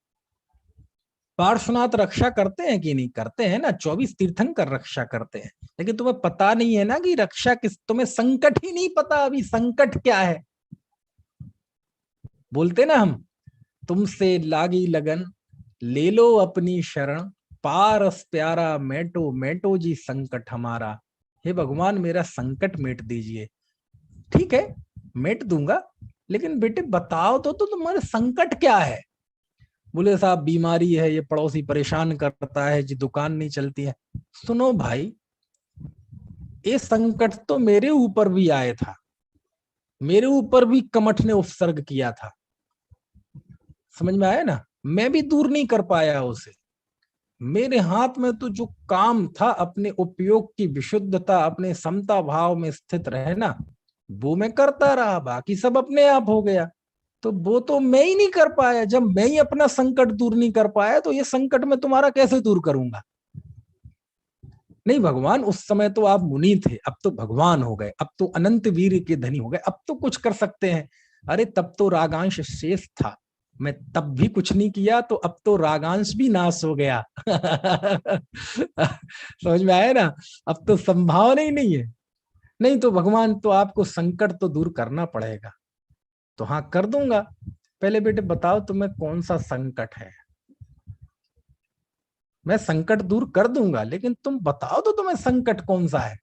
पार्श्वनाथ रक्षा करते हैं कि नहीं करते हैं ना, 24 तीर्थंकर रक्षा करते हैं, लेकिन तुम्हें पता नहीं है ना कि रक्षा किस, तुम्हें संकट ही नहीं पता अभी संकट क्या है। बोलते ना हम, तुमसे लागी लगन ले लो अपनी शरण, पारस प्यारा मेटो मेटो जी संकट हमारा। हे भगवान मेरा संकट मेट दीजिए। ठीक है मेट दूंगा, लेकिन बेटे बताओ तो तुम्हारे संकट क्या है। बोले साहब बीमारी है, ये पड़ोसी परेशान करता है जी, दुकान नहीं चलती है। सुनो भाई, ये संकट तो मेरे ऊपर भी आया था, मेरे ऊपर भी कमठ ने उपसर्ग किया था, समझ में आया ना, मैं भी दूर नहीं कर पाया उसे। मेरे हाथ में तो जो काम था अपने उपयोग की विशुद्धता, अपने समता भाव में स्थित रहना, वो मैं करता रहा, बाकी सब अपने आप हो गया। तो वो तो मैं ही नहीं कर पाया। जब मैं ही अपना संकट दूर नहीं कर पाया तो ये संकट मैं तुम्हारा कैसे दूर करूंगा। नहीं भगवान, उस समय तो आप मुनि थे, अब तो भगवान हो गए, अब तो अनंत वीर के धनी हो गए, अब तो कुछ कर सकते हैं। अरे तब तो रागांश शेष था, मैं तब भी कुछ नहीं किया, तो अब तो रागांश भी नाश हो गया। समझ में आया ना, अब तो संभावना ही नहीं है। नहीं तो भगवान तो आपको संकट तो दूर करना पड़ेगा। तो हाँ कर दूंगा, पहले बेटे बताओ तुम्हें कौन सा संकट है। मैं संकट दूर कर दूंगा, लेकिन तुम बताओ तो तुम्हें संकट कौन सा है।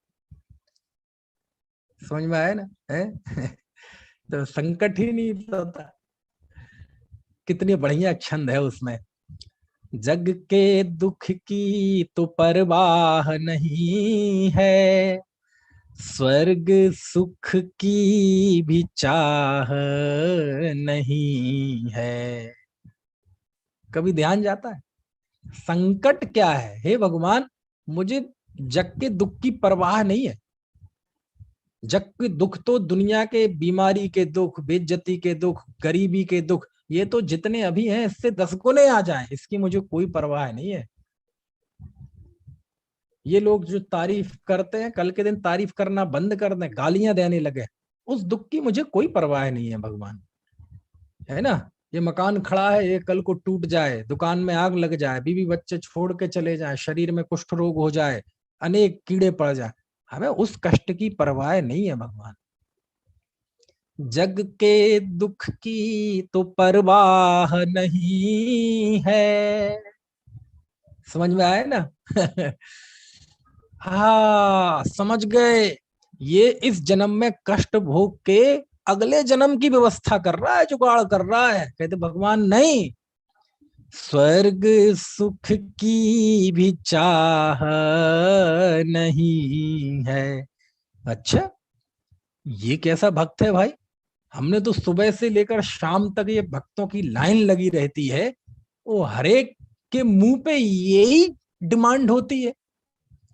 समझ में आया ना है? तो संकट ही नहीं होता। कितनी बढ़िया छंद है उसमें, जग के दुख की तो परवाह नहीं है, स्वर्ग सुख की भी चाह नहीं है। कभी ध्यान जाता है संकट क्या है। हे भगवान, मुझे जग के दुख की परवाह नहीं है। जग के दुख तो दुनिया के, बीमारी के दुख, बेइज्जती के दुख, गरीबी के दुख, ये तो जितने अभी हैं इससे 10 गुने आ जाएं, इसकी मुझे कोई परवाह नहीं है। ये लोग जो तारीफ करते हैं, कल के दिन तारीफ करना बंद कर दें, गालियां देने लगे, उस दुख की मुझे कोई परवाह नहीं है भगवान, है ना। ये मकान खड़ा है, ये कल को टूट जाए, दुकान में आग लग जाए, बीवी बच्चे छोड़ के चले जाए, शरीर में कुष्ठ रोग हो जाए, अनेक कीड़े पड़ जाए, हमें उस कष्ट की परवाह नहीं है भगवान। जग के दुख की तो परवाह नहीं है। समझ में आया ना? हाँ समझ गए, ये इस जन्म में कष्ट भोग के अगले जन्म की व्यवस्था कर रहा है, जुगाड़ कर रहा है। कहते भगवान नहीं, स्वर्ग सुख की भी चाह नहीं है। अच्छा, ये कैसा भक्त है भाई। हमने तो सुबह से लेकर शाम तक ये भक्तों की लाइन लगी रहती है, वो हरेक के मुंह पे यही डिमांड होती है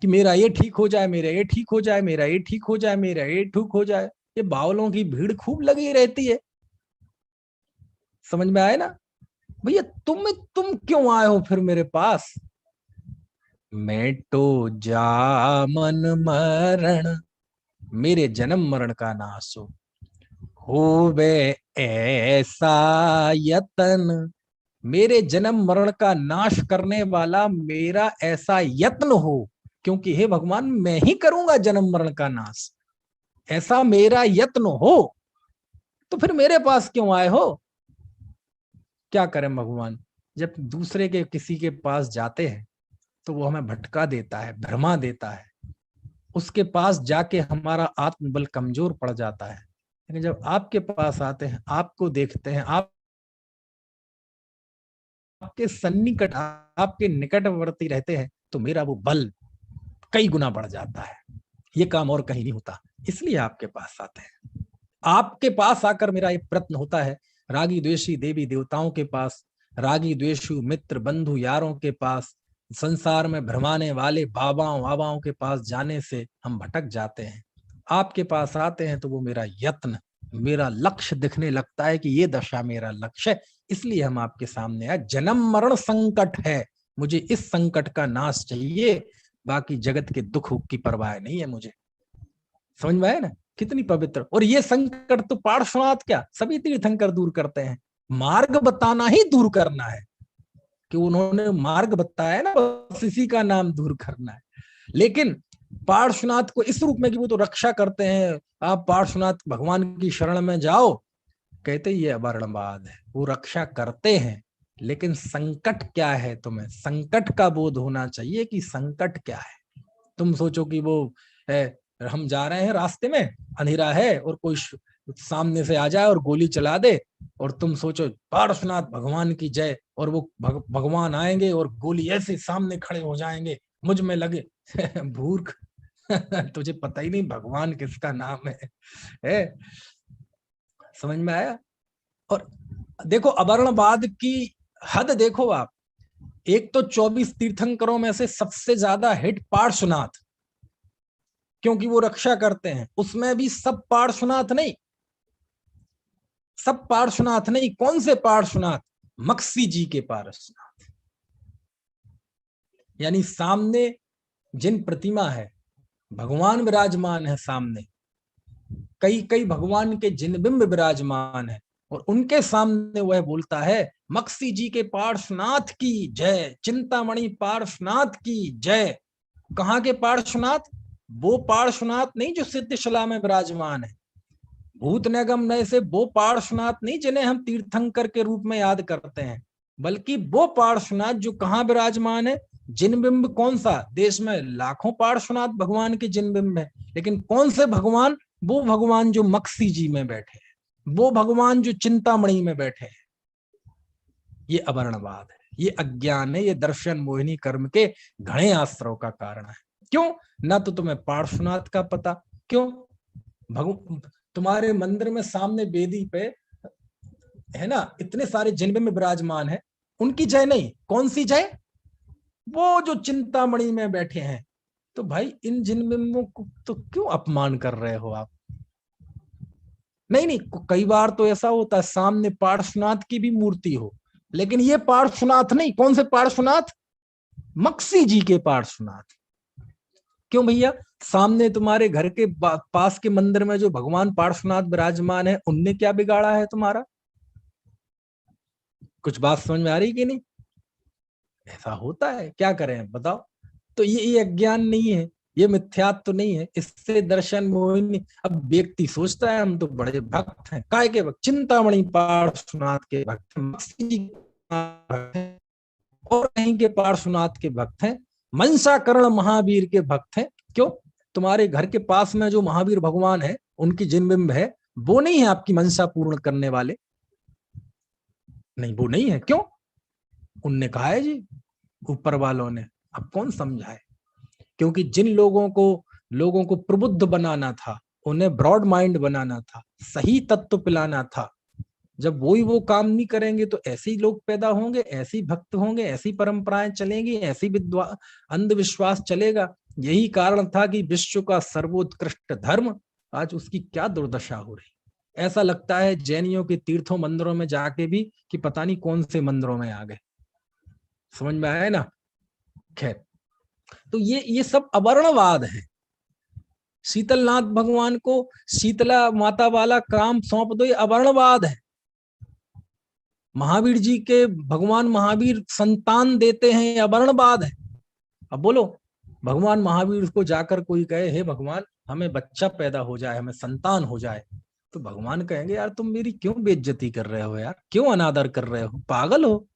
कि मेरा ये ठीक हो जाए, मेरा ये ठीक हो जाए, मेरा ये ठीक हो जाए, मेरा ये ठीक हो जाए। ये बावलों की भीड़ खूब लगी रहती है। समझ में आए ना भैया, तुम क्यों आए हो फिर मेरे पास। मैं तो जामन मरण, मेरे जन्म मरण का नाश हो वे ऐसा यतन, मेरे जन्म मरण का नाश करने वाला मेरा ऐसा यत्न हो। क्योंकि हे भगवान, मैं ही करूंगा जन्म मरण का नाश, ऐसा मेरा यत्न हो, तो फिर मेरे पास क्यों आए हो। क्या करें भगवान, जब दूसरे के किसी के पास जाते हैं तो वो हमें भटका देता है, भ्रमा देता है, उसके पास जाके हमारा आत्मबल कमजोर पड़ जाता है। लेकिन जब आपके पास आते हैं, आपको देखते हैं, आपके सन्निकट, आपके निकटवर्ती रहते हैं, तो मेरा वो बल कई गुना बढ़ जाता है। ये काम और कहीं नहीं होता, इसलिए आपके पास आते हैं। आपके पास आकर मेरा ये प्रयत्न होता है, रागी द्वेषी देवी देवताओं के पास, रागी द्वेषु मित्र बंधु यारों के पास, संसार में भ्रमाने वाले बाबाओं के पास जाने से हम भटक जाते हैं। आपके पास आते हैं तो वो मेरा यत्न, मेरा लक्ष्य दिखने लगता है कि ये दशा मेरा लक्ष्य है, इसलिए हम आपके सामने आए। जन्म मरण संकट है, मुझे इस संकट का नाश चाहिए, बाकी जगत के दुख की परवाह नहीं है मुझे। समझ में आया ना कितनी पवित्र। और ये संकट तो पार्श्वनाथ क्या सभी तीर्थंकर दूर करते हैं। मार्ग बताना ही दूर करना है, कि उन्होंने मार्ग बताया ना, बस इसी का नाम दूर करना है। लेकिन पार्श्वनाथ को इस रूप में कि वो तो रक्षा करते हैं, आप पार्श्वनाथ भगवान की शरण में जाओ, कहते ये अवर्णवाद है। वो रक्षा करते हैं, लेकिन संकट क्या है, तुम्हें संकट का बोध होना चाहिए कि संकट क्या है। तुम सोचो कि वो हम जा रहे हैं, रास्ते में अंधेरा है और कोई सामने से आ जाए और गोली चला दे, और तुम सोचो पार्श्वनाथ भगवान की जय, और वो भगवान आएंगे और गोली ऐसे सामने खड़े हो जाएंगे, मुझ में लगे। भूर्ख, तुझे पता ही नहीं भगवान किसका नाम है? समझ में आया? और देखो अवर्णवाद की हद देखो आप। एक तो 24 तीर्थंकरों में से सबसे ज्यादा हिट पार्श्वनाथ, क्योंकि वो रक्षा करते हैं। उसमें भी सब पार्श्वनाथ नहीं, सब पार्श्वनाथ नहीं। कौन से पार्श्वनाथ? मक्सी जी के पार्श्वनाथ। यानी सामने जिन प्रतिमा है, भगवान विराजमान है सामने, कई कई भगवान के जिन बिंब विराजमान है, और उनके सामने वह बोलता है मक्सी जी के पार्श्वनाथ की जय, चिंतामणि पार्श्वनाथ की जय। कहाँ के पार्श्वनाथ? वो पार्श्वनाथ नहीं जो सिद्धशिला में विराजमान है, भूत निगम नय से वो पार्श्वनाथ नहीं जिन्हें हम तीर्थंकर के रूप में याद करते हैं, बल्कि वो पार्श्वनाथ जो कहाँ विराजमान है? जिन बिंब। कौन सा? देश में लाखों पार्श्वनाथ भगवान के जिन बिंब है, लेकिन कौन से भगवान? वो भगवान जो मक्सी जी में बैठे हैं, वो भगवान जो चिंतामणि में बैठे हैं। ये अवर्णवाद है, ये अज्ञान है, ये दर्शन मोहिनी कर्म के घने आश्रव का कारण है। क्यों? ना तो तुम्हें पार्श्वनाथ का पता। क्यों? तुम्हारे मंदिर में सामने वेदी पे है ना, इतने सारे जिन में विराजमान है, उनकी जय नहीं। कौन सी जय? वो जो चिंतामणि में बैठे हैं। तो भाई इन जिन बिंबों को तो क्यों अपमान कर रहे हो आप? नहीं नहीं, कई बार तो ऐसा होता है सामने पार्श्वनाथ की भी मूर्ति हो, लेकिन ये पार्श्वनाथ नहीं। कौन से पार्श्वनाथ? मक्सी जी के पार्श्वनाथ। क्यों भैया? सामने तुम्हारे घर के पास के मंदिर में जो भगवान पार्श्वनाथ विराजमान है, उनने क्या बिगाड़ा है तुम्हारा? कुछ बात समझ में आ रही कि नहीं? ऐसा होता है, क्या करें बताओ। तो ये अज्ञान नहीं है, ये मिथ्यात्व तो नहीं है, इससे दर्शन मोहिनी। अब व्यक्ति सोचता है हम तो बड़े भक्त हैं। काय के भक्त? चिंतामणि पार्श्वनाथ के भक्त हैं, और कहीं के पार्श्वनाथ के भक्त हैं, मनसाकर्ण महावीर के भक्त हैं। क्यों? तुम्हारे घर के पास में जो महावीर भगवान है, उनकी जिन बिंब है, वो नहीं है आपकी मनसा पूर्ण करने वाले? नहीं, वो नहीं है। क्यों? उनने कहा है जी, ऊपर वालों ने। अब कौन समझाए? क्योंकि जिन लोगों को प्रबुद्ध बनाना था, उन्हें ब्रॉड माइंड बनाना था, सही तत्व पिलाना था, जब वो काम नहीं करेंगे तो ऐसे ही लोग पैदा होंगे, ऐसे ही भक्त होंगे, ऐसी परंपराएं चलेंगी, ऐसी अंधविश्वास चलेगा। यही कारण था कि विश्व का सर्वोत्कृष्ट धर्म आज उसकी क्या दुर्दशा हो रही। ऐसा लगता है जैनियों के तीर्थों मंदिरों में जाके भी कि पता नहीं कौन से मंदिरों में आ गए। समझ में आया ना? खैर, तो ये सब अवर्णवाद है। शीतलनाथ भगवान को शीतला माता वाला काम सौंप दो, ये अवर्णवाद है। महावीर जी के भगवान महावीर संतान देते हैं, ये अवर्णवाद है। अब बोलो, भगवान महावीर को जाकर कोई कहे हे भगवान हमें बच्चा पैदा हो जाए, हमें संतान हो जाए, तो भगवान कहेंगे यार तुम मेरी क्यों बेइज्जती कर रहे हो यार, क्यों अनादर कर रहे हो, पागल हो?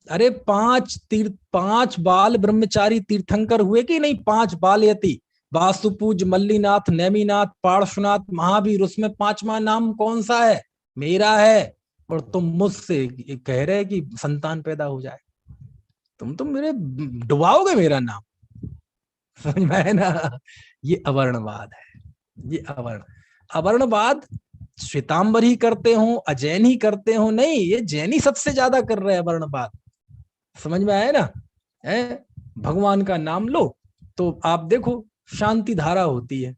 अरे 5 बाल ब्रह्मचारी तीर्थंकर हुए कि नहीं? 5 बाल यति, वासुपूज, मल्लीनाथ, नेमिनाथ, पार्श्वनाथ, महावीर, उसमें 5वां नाम कौन सा है? मेरा है। और तुम मुझसे कह रहे कि संतान पैदा हो जाए। तुम मेरे डुबाओगे मेरा नाम। समझ में है ना? ये अवर्णवाद है। ये अवर्णवाद श्वेतांबर ही करते हो, अजैन ही करते हो? नहीं, ये जैनी सबसे ज्यादा कर रहे हैं अवर्णवाद। समझ में आया ना? है, भगवान का नाम लो तो आप देखो शांति धारा होती है।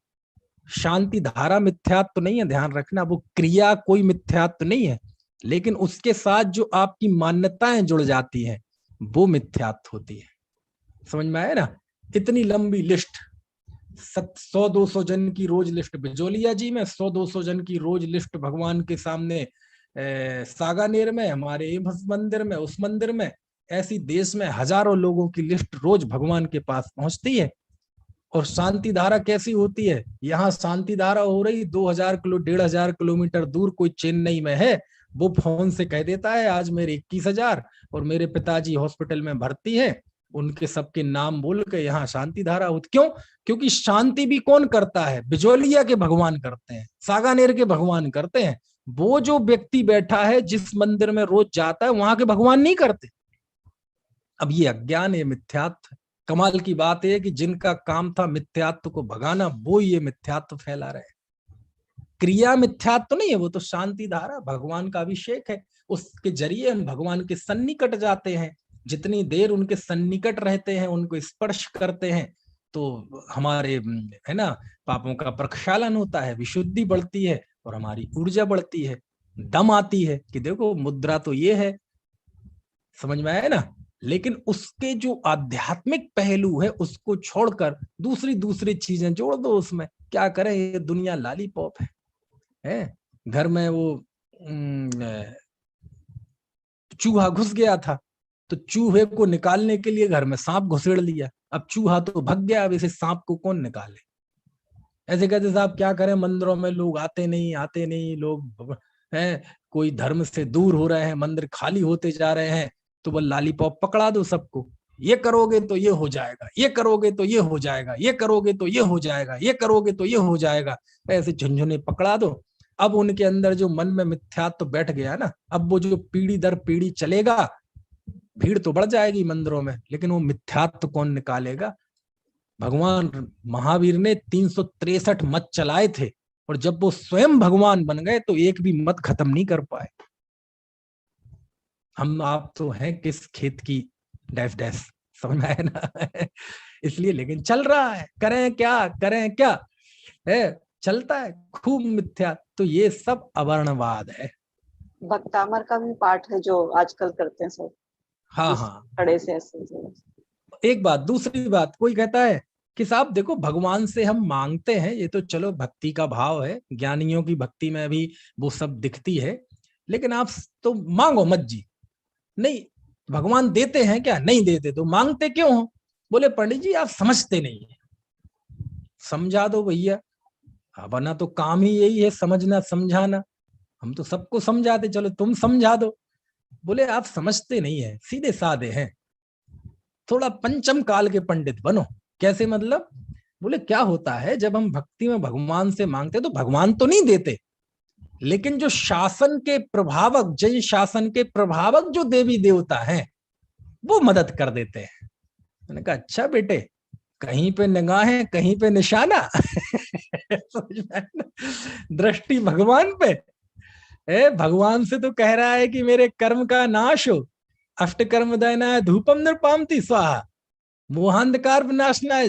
शांति धारा मिथ्यात्व तो नहीं है, ध्यान रखना, वो क्रिया कोई मिथ्यात्व तो नहीं है, लेकिन उसके साथ जो आपकी मान्यताएं जुड़ जाती हैं वो मिथ्यात्व होती है। समझ में आया ना? इतनी लंबी लिस्ट, 100-200 जन की रोज लिस्ट बिजोलिया जी में, 100-200 जन की रोज लिस्ट भगवान के सामने सागानेर में, हमारे एम्स मंदिर में, उस मंदिर में, ऐसी देश में हजारों लोगों की लिस्ट रोज भगवान के पास पहुंचती है। और शांति धारा कैसी होती है? यहाँ शांति धारा हो रही 1,500 किलोमीटर दूर कोई चेन्नई में है, वो फोन से कह देता है आज मेरे 21,000 और मेरे पिताजी हॉस्पिटल में भर्ती है, उनके सबके नाम बोल के यहाँ शांति धारा होती। क्यों? क्योंकि शांति भी कौन करता है? बिजोलिया के भगवान करते हैं, सागानेर के भगवान करते हैं। वो जो व्यक्ति बैठा है जिस मंदिर में रोज जाता है वहां के भगवान नहीं करते। अब ये अज्ञान है, मिथ्यात्व। कमाल की बात है कि जिनका काम था मिथ्यात्व को भगाना, वो ये मिथ्यात्व फैला रहे। क्रिया मिथ्यात्व नहीं है, वो तो शांति धारा, भगवान का अभिषेक है, उसके जरिए हम भगवान के सन्निकट जाते हैं। जितनी देर उनके सन्निकट रहते हैं, उनको स्पर्श करते हैं, तो हमारे है ना पापों का प्रक्षालन होता है, विशुद्धि बढ़ती है और हमारी ऊर्जा बढ़ती है, दम आती है कि देखो मुद्रा तो ये है। समझ में आया ना? लेकिन उसके जो आध्यात्मिक पहलू है उसको छोड़कर दूसरी चीजें जोड़ दो उसमें। क्या करें, ये दुनिया लॉलीपॉप है? घर में वो चूहा घुस गया था, तो चूहे को निकालने के लिए घर में सांप घुसेड़ लिया। अब चूहा तो भग गया, अब इसे सांप को कौन निकाले? ऐसे कहते साहब क्या करें, मंदिरों में लोग आते नहीं, लोग हैं कोई धर्म से दूर हो रहे हैं, मंदिर खाली होते जा रहे हैं, तो वो लॉलीपॉप पकड़ा दो सबको, ये करोगे तो ये हो जाएगा, ये करोगे तो ये हो जाएगा, ये करोगे तो ये हो जाएगा, ये करोगे तो ये हो जाएगा, ऐसे झुनझुने पकड़ा दो। अब उनके अंदर जो मन में मिथ्यात्व बैठ गया ना, अब वो जो पीढ़ी दर पीढ़ी चलेगा, भीड़ तो बढ़ जाएगी मंदिरों में, लेकिन वो मिथ्यात्व कौन निकालेगा? भगवान महावीर ने 363 मत चलाए थे, और जब वो स्वयं भगवान बन गए तो एक भी मत खत्म नहीं कर पाए। हम आप तो हैं किस खेत की डैश डैश, समझ में आया ना? इसलिए, लेकिन चल रहा है, करें क्या है, चलता है खूब मिथ्या। तो ये सब अवर्णवाद है। भक्तामर का भी पाठ है जो आजकल करते हैं सब। हाँ, खड़े से ऐसे। एक बात। दूसरी बात, कोई कहता है कि साहब देखो भगवान से हम मांगते हैं, ये तो चलो भक्ति का भाव है, ज्ञानियों की भक्ति में भी वो सब दिखती है, लेकिन आप तो मांगो मत जी। नहीं, भगवान देते हैं क्या? नहीं देते, तो मांगते क्यों हो? बोले पंडित जी आप समझते नहीं है। समझा दो भैया, वरना तो काम ही यही है, समझना समझाना। हम तो सबको समझाते, चलो तुम समझा दो। बोले आप समझते नहीं है, सीधे साधे हैं, थोड़ा पंचम काल के पंडित बनो। कैसे मतलब? बोले क्या होता है, जब हम भक्ति में भगवान से मांगते तो भगवान तो नहीं देते, लेकिन जो शासन के प्रभावक, जन शासन के प्रभावक जो देवी देवता हैं वो मदद कर देते हैं। मैंने कहा अच्छा बेटे, कहीं पे निगाहें कहीं पे निशाना। दृष्टि भगवान पे है। भगवान से तो कह रहा है कि मेरे कर्म का नाश हो, अष्ट कर्म दयना धूपम नृपामति स्वाहा, मोहांधकार विनाशना है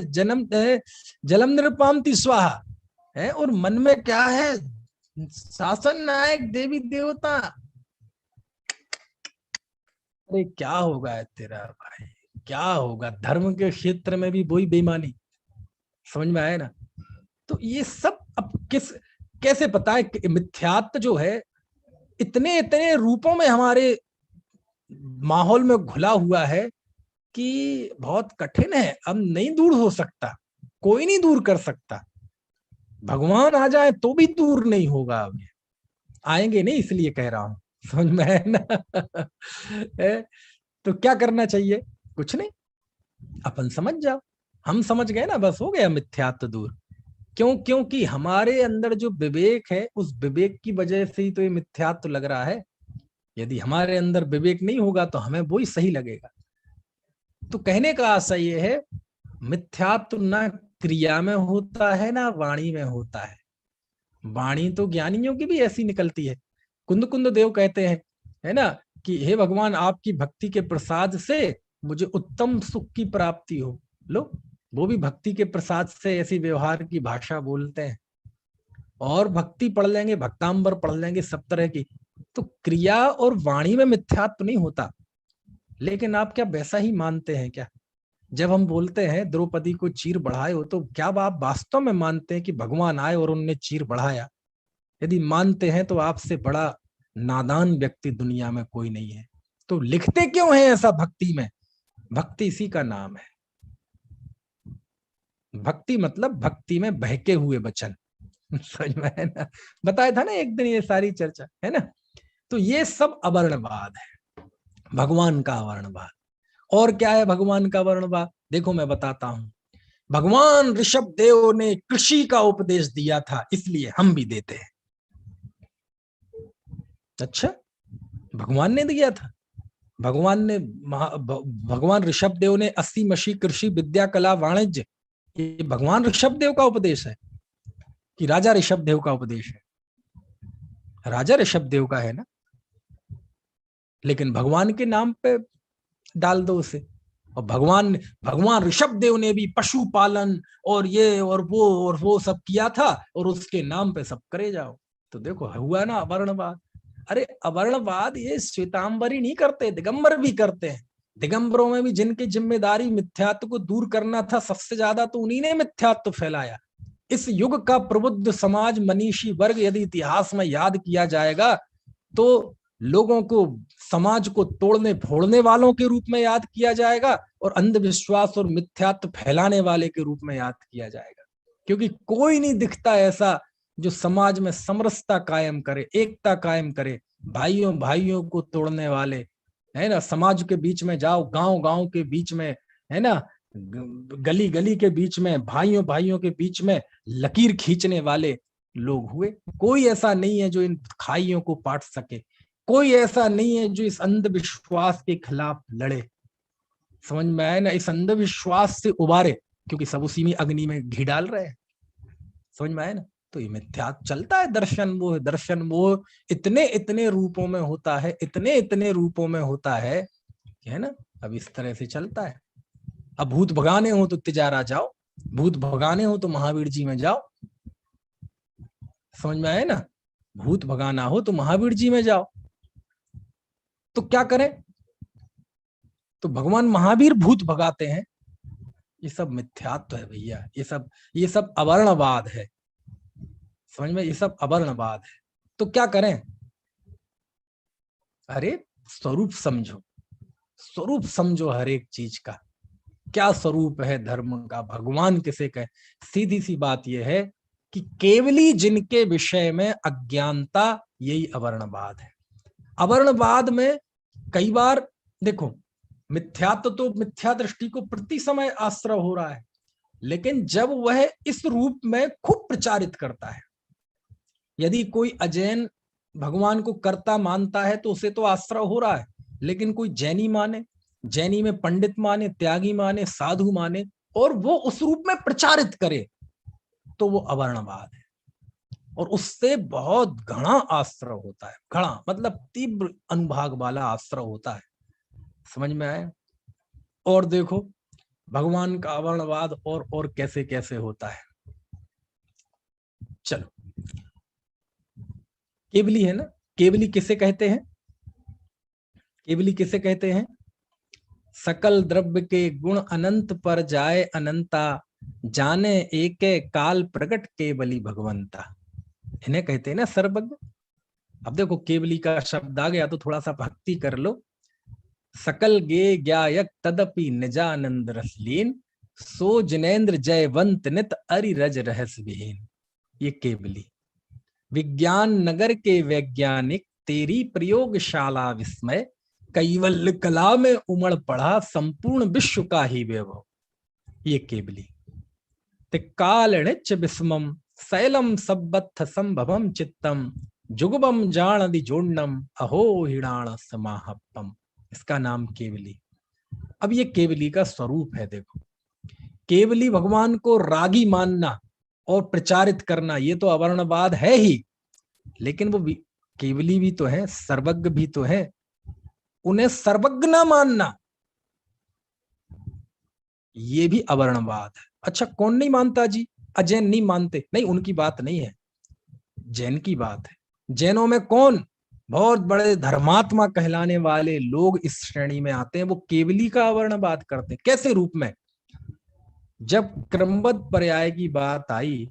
जलम नृपामति स्वाहा है। और मन में क्या है? शासन नायक देवी देवता। अरे क्या होगा तेरा भाई, क्या होगा? धर्म के क्षेत्र में भी वही बेईमानी। समझ में आया ना? तो ये सब अब कैसे पता है? मिथ्यात्व जो है इतने रूपों में हमारे माहौल में घुला हुआ है कि बहुत कठिन है, अब नहीं दूर हो सकता, कोई नहीं दूर कर सकता। भगवान आ जाए तो भी दूर नहीं होगा, अब आएंगे नहीं, इसलिए कह रहा हूं। समझ में है ना? तो क्या करना चाहिए? कुछ नहीं, अपन समझ जाओ। हम समझ गए ना, बस हो गया मिथ्यात्व दूर। क्योंकि हमारे अंदर जो विवेक है, उस विवेक की वजह से ही तो ये मिथ्यात्व लग रहा है। यदि हमारे अंदर विवेक नहीं होगा तो हमें वो ही सही लगेगा। तो कहने का आशय ये है, मिथ्यात्व ना क्रिया में होता है ना वाणी में होता है। वाणी तो ज्ञानियों की भी ऐसी निकलती है। कुंद देव कहते हैं, है ना, कि हे भगवान आपकी भक्ति के प्रसाद से मुझे उत्तम सुख की प्राप्ति हो। लो, वो भी भक्ति के प्रसाद से ऐसी व्यवहार की भाषा बोलते हैं। और भक्ति पढ़ लेंगे, भक्तांबर पढ़ लेंगे, सब तरह की। तो क्रिया और वाणी में मिथ्यात्व नहीं होता। लेकिन आप क्या वैसा ही मानते हैं क्या? जब हम बोलते हैं द्रौपदी को चीर बढ़ाए हो, तो क्या आप वास्तव में मानते हैं कि भगवान आए और उनने चीर बढ़ाया? यदि मानते हैं तो आपसे बड़ा नादान व्यक्ति दुनिया में कोई नहीं है। तो लिखते क्यों है ऐसा भक्ति में? भक्ति इसी का नाम है। भक्ति मतलब भक्ति में बहके हुए वचन। समझ में है ना? बताया था ना एक दिन ये सारी चर्चा, है ना? तो ये सब अवर्णवाद है, भगवान का अवर्णवाद। और क्या है भगवान का वर्णवाद? देखो मैं बताता हूं। भगवान ऋषभ देव ने कृषि का उपदेश दिया था, इसलिए हम भी देते हैं। अच्छा, भगवान ने दिया था? भगवान ऋषभ देव ने 80 मशी कृषि विद्या कला वाणिज्य, ये भगवान ऋषभ देव का उपदेश है कि राजा ऋषभ देव का उपदेश है? राजा ऋषभ देव का है ना, लेकिन भगवान के नाम पे डाल दो उसे। और भगवान ऋषभ देव ने भी पशुपालन और ये और वो सब किया था, और उसके नाम पे सब करे जाओ। तो देखो हुआ ना अवर्णवाद। अरे अवर्णवाद ये श्वेतांबरी नहीं करते, दिगंबर भी करते हैं। दिगंबरों में भी जिनकी जिम्मेदारी मिथ्यात्व को दूर करना था, सबसे ज्यादा तो उन्हीं ने मिथ्यात्व फैलाया। इस युग का प्रबुद्ध समाज मनीषी वर्ग यदि इतिहास में याद किया जाएगा तो लोगों को, समाज को तोड़ने फोड़ने वालों के रूप में याद किया जाएगा, और अंधविश्वास और मिथ्यात्व फैलाने वाले के रूप में याद किया जाएगा। क्योंकि कोई नहीं दिखता ऐसा जो समाज में समरसता कायम करे, एकता कायम करे। भाइयों भाइयों को तोड़ने वाले, है ना, समाज के बीच में जाओ, गांव गांव के बीच में, है ना, गली गली के बीच में, भाइयों भाइयों के बीच में लकीर खींचने वाले लोग हुए। कोई ऐसा नहीं है जो इन खाइयों को पाट सके। कोई ऐसा नहीं है जो इस अंधविश्वास के खिलाफ लड़े। समझ में आए ना? इस अंधविश्वास से उबारे, क्योंकि सब उसी में अग्नि में घी डाल रहे हैं। समझ में आए ना? तो ये मिथ्यात्व चलता है। दर्शन वो इतने इतने रूपों में होता है, इतने इतने रूपों में होता है, है ना? अब इस तरह से चलता है। अब भूत भगाने हो तो तिजारा जाओ, भूत भगाने हो तो महावीर जी में जाओ। समझ में आए ना? भूत भगाना हो तो महावीर जी में जाओ। तो क्या करें? तो भगवान महावीर भूत भगाते हैं। ये सब मिथ्यात्व है भैया, ये सब अवर्णवाद है। समझ में? ये सब अवर्णवाद है। तो क्या करें? अरे स्वरूप समझो, स्वरूप समझो हर एक चीज का। क्या स्वरूप है धर्म का, भगवान किसे कहे? सीधी सी बात यह है कि केवली जिनके विषय में अज्ञानता, यही अवर्णवाद है। अवर्णवाद में कई बार देखो, मिथ्यात्व तो मिथ्या दृष्टि को प्रति समय आश्रय हो रहा है, लेकिन जब वह इस रूप में खूब प्रचारित करता है, यदि कोई अजैन भगवान को कर्ता मानता है तो उसे तो आश्रय हो रहा है, लेकिन कोई जैनी माने, जैनी में पंडित माने, त्यागी माने, साधु माने, और वो उस रूप में प्रचारित करे, तो वो अवर्णवाद है। और उससे बहुत घना आश्रय होता है। घना मतलब तीव्र अनुभाग वाला आश्रय होता है। समझ में आया? और देखो भगवान का अवर्णवाद और कैसे कैसे होता है। चलो, केवली है ना, केवली किसे कहते हैं? केवली किसे कहते हैं? सकल द्रव्य के गुण अनंत पर जाए अनंता, जाने एक काल प्रकट केवली भगवंता। इन्हें कहते हैं ना सर्वज्ञ। अब देखो केवली का शब्द आ गया तो थोड़ा सा भक्ति कर लो। सकल गे ज्ञायक तदपि निजानंद रसलीन, सो जिनेन्द्र जयवंत नित अरि रज रहस्य विहीन। ये केवली। विज्ञान नगर के वैज्ञानिक, तेरी प्रयोगशाला विस्मय, कैवल्य कला में उमड़ पड़ा संपूर्ण विश्व का ही वैभव। ये केवली। तिक्कालणिच विस्मम शैलम सब्बत्थ संभवम चित्तम, जुगबम जानदि जोड़नम अहो हिणाण समाहपम। इसका नाम केवली। अब ये केवली का स्वरूप है। देखो, केवली भगवान को रागी मानना और प्रचारित करना, ये तो अवर्णवाद है ही, लेकिन वो केवली भी तो है, सर्वज्ञ भी तो है। उन्हें सर्वज्ञ ना मानना, ये भी अवर्णवाद है। अच्छा, कौन नहीं मानता जी? अजैन नहीं मानते? नहीं, उनकी बात नहीं है, जैन की बात है। जैनों में कौन बहुत बड़े धर्मात्मा कहलाने वाले लोग इस श्रेणी में आते हैं, वो केवली का अवर्णवाद करते हैं। कैसे रूप में? जब क्रमबद्ध पर्याय की बात आई,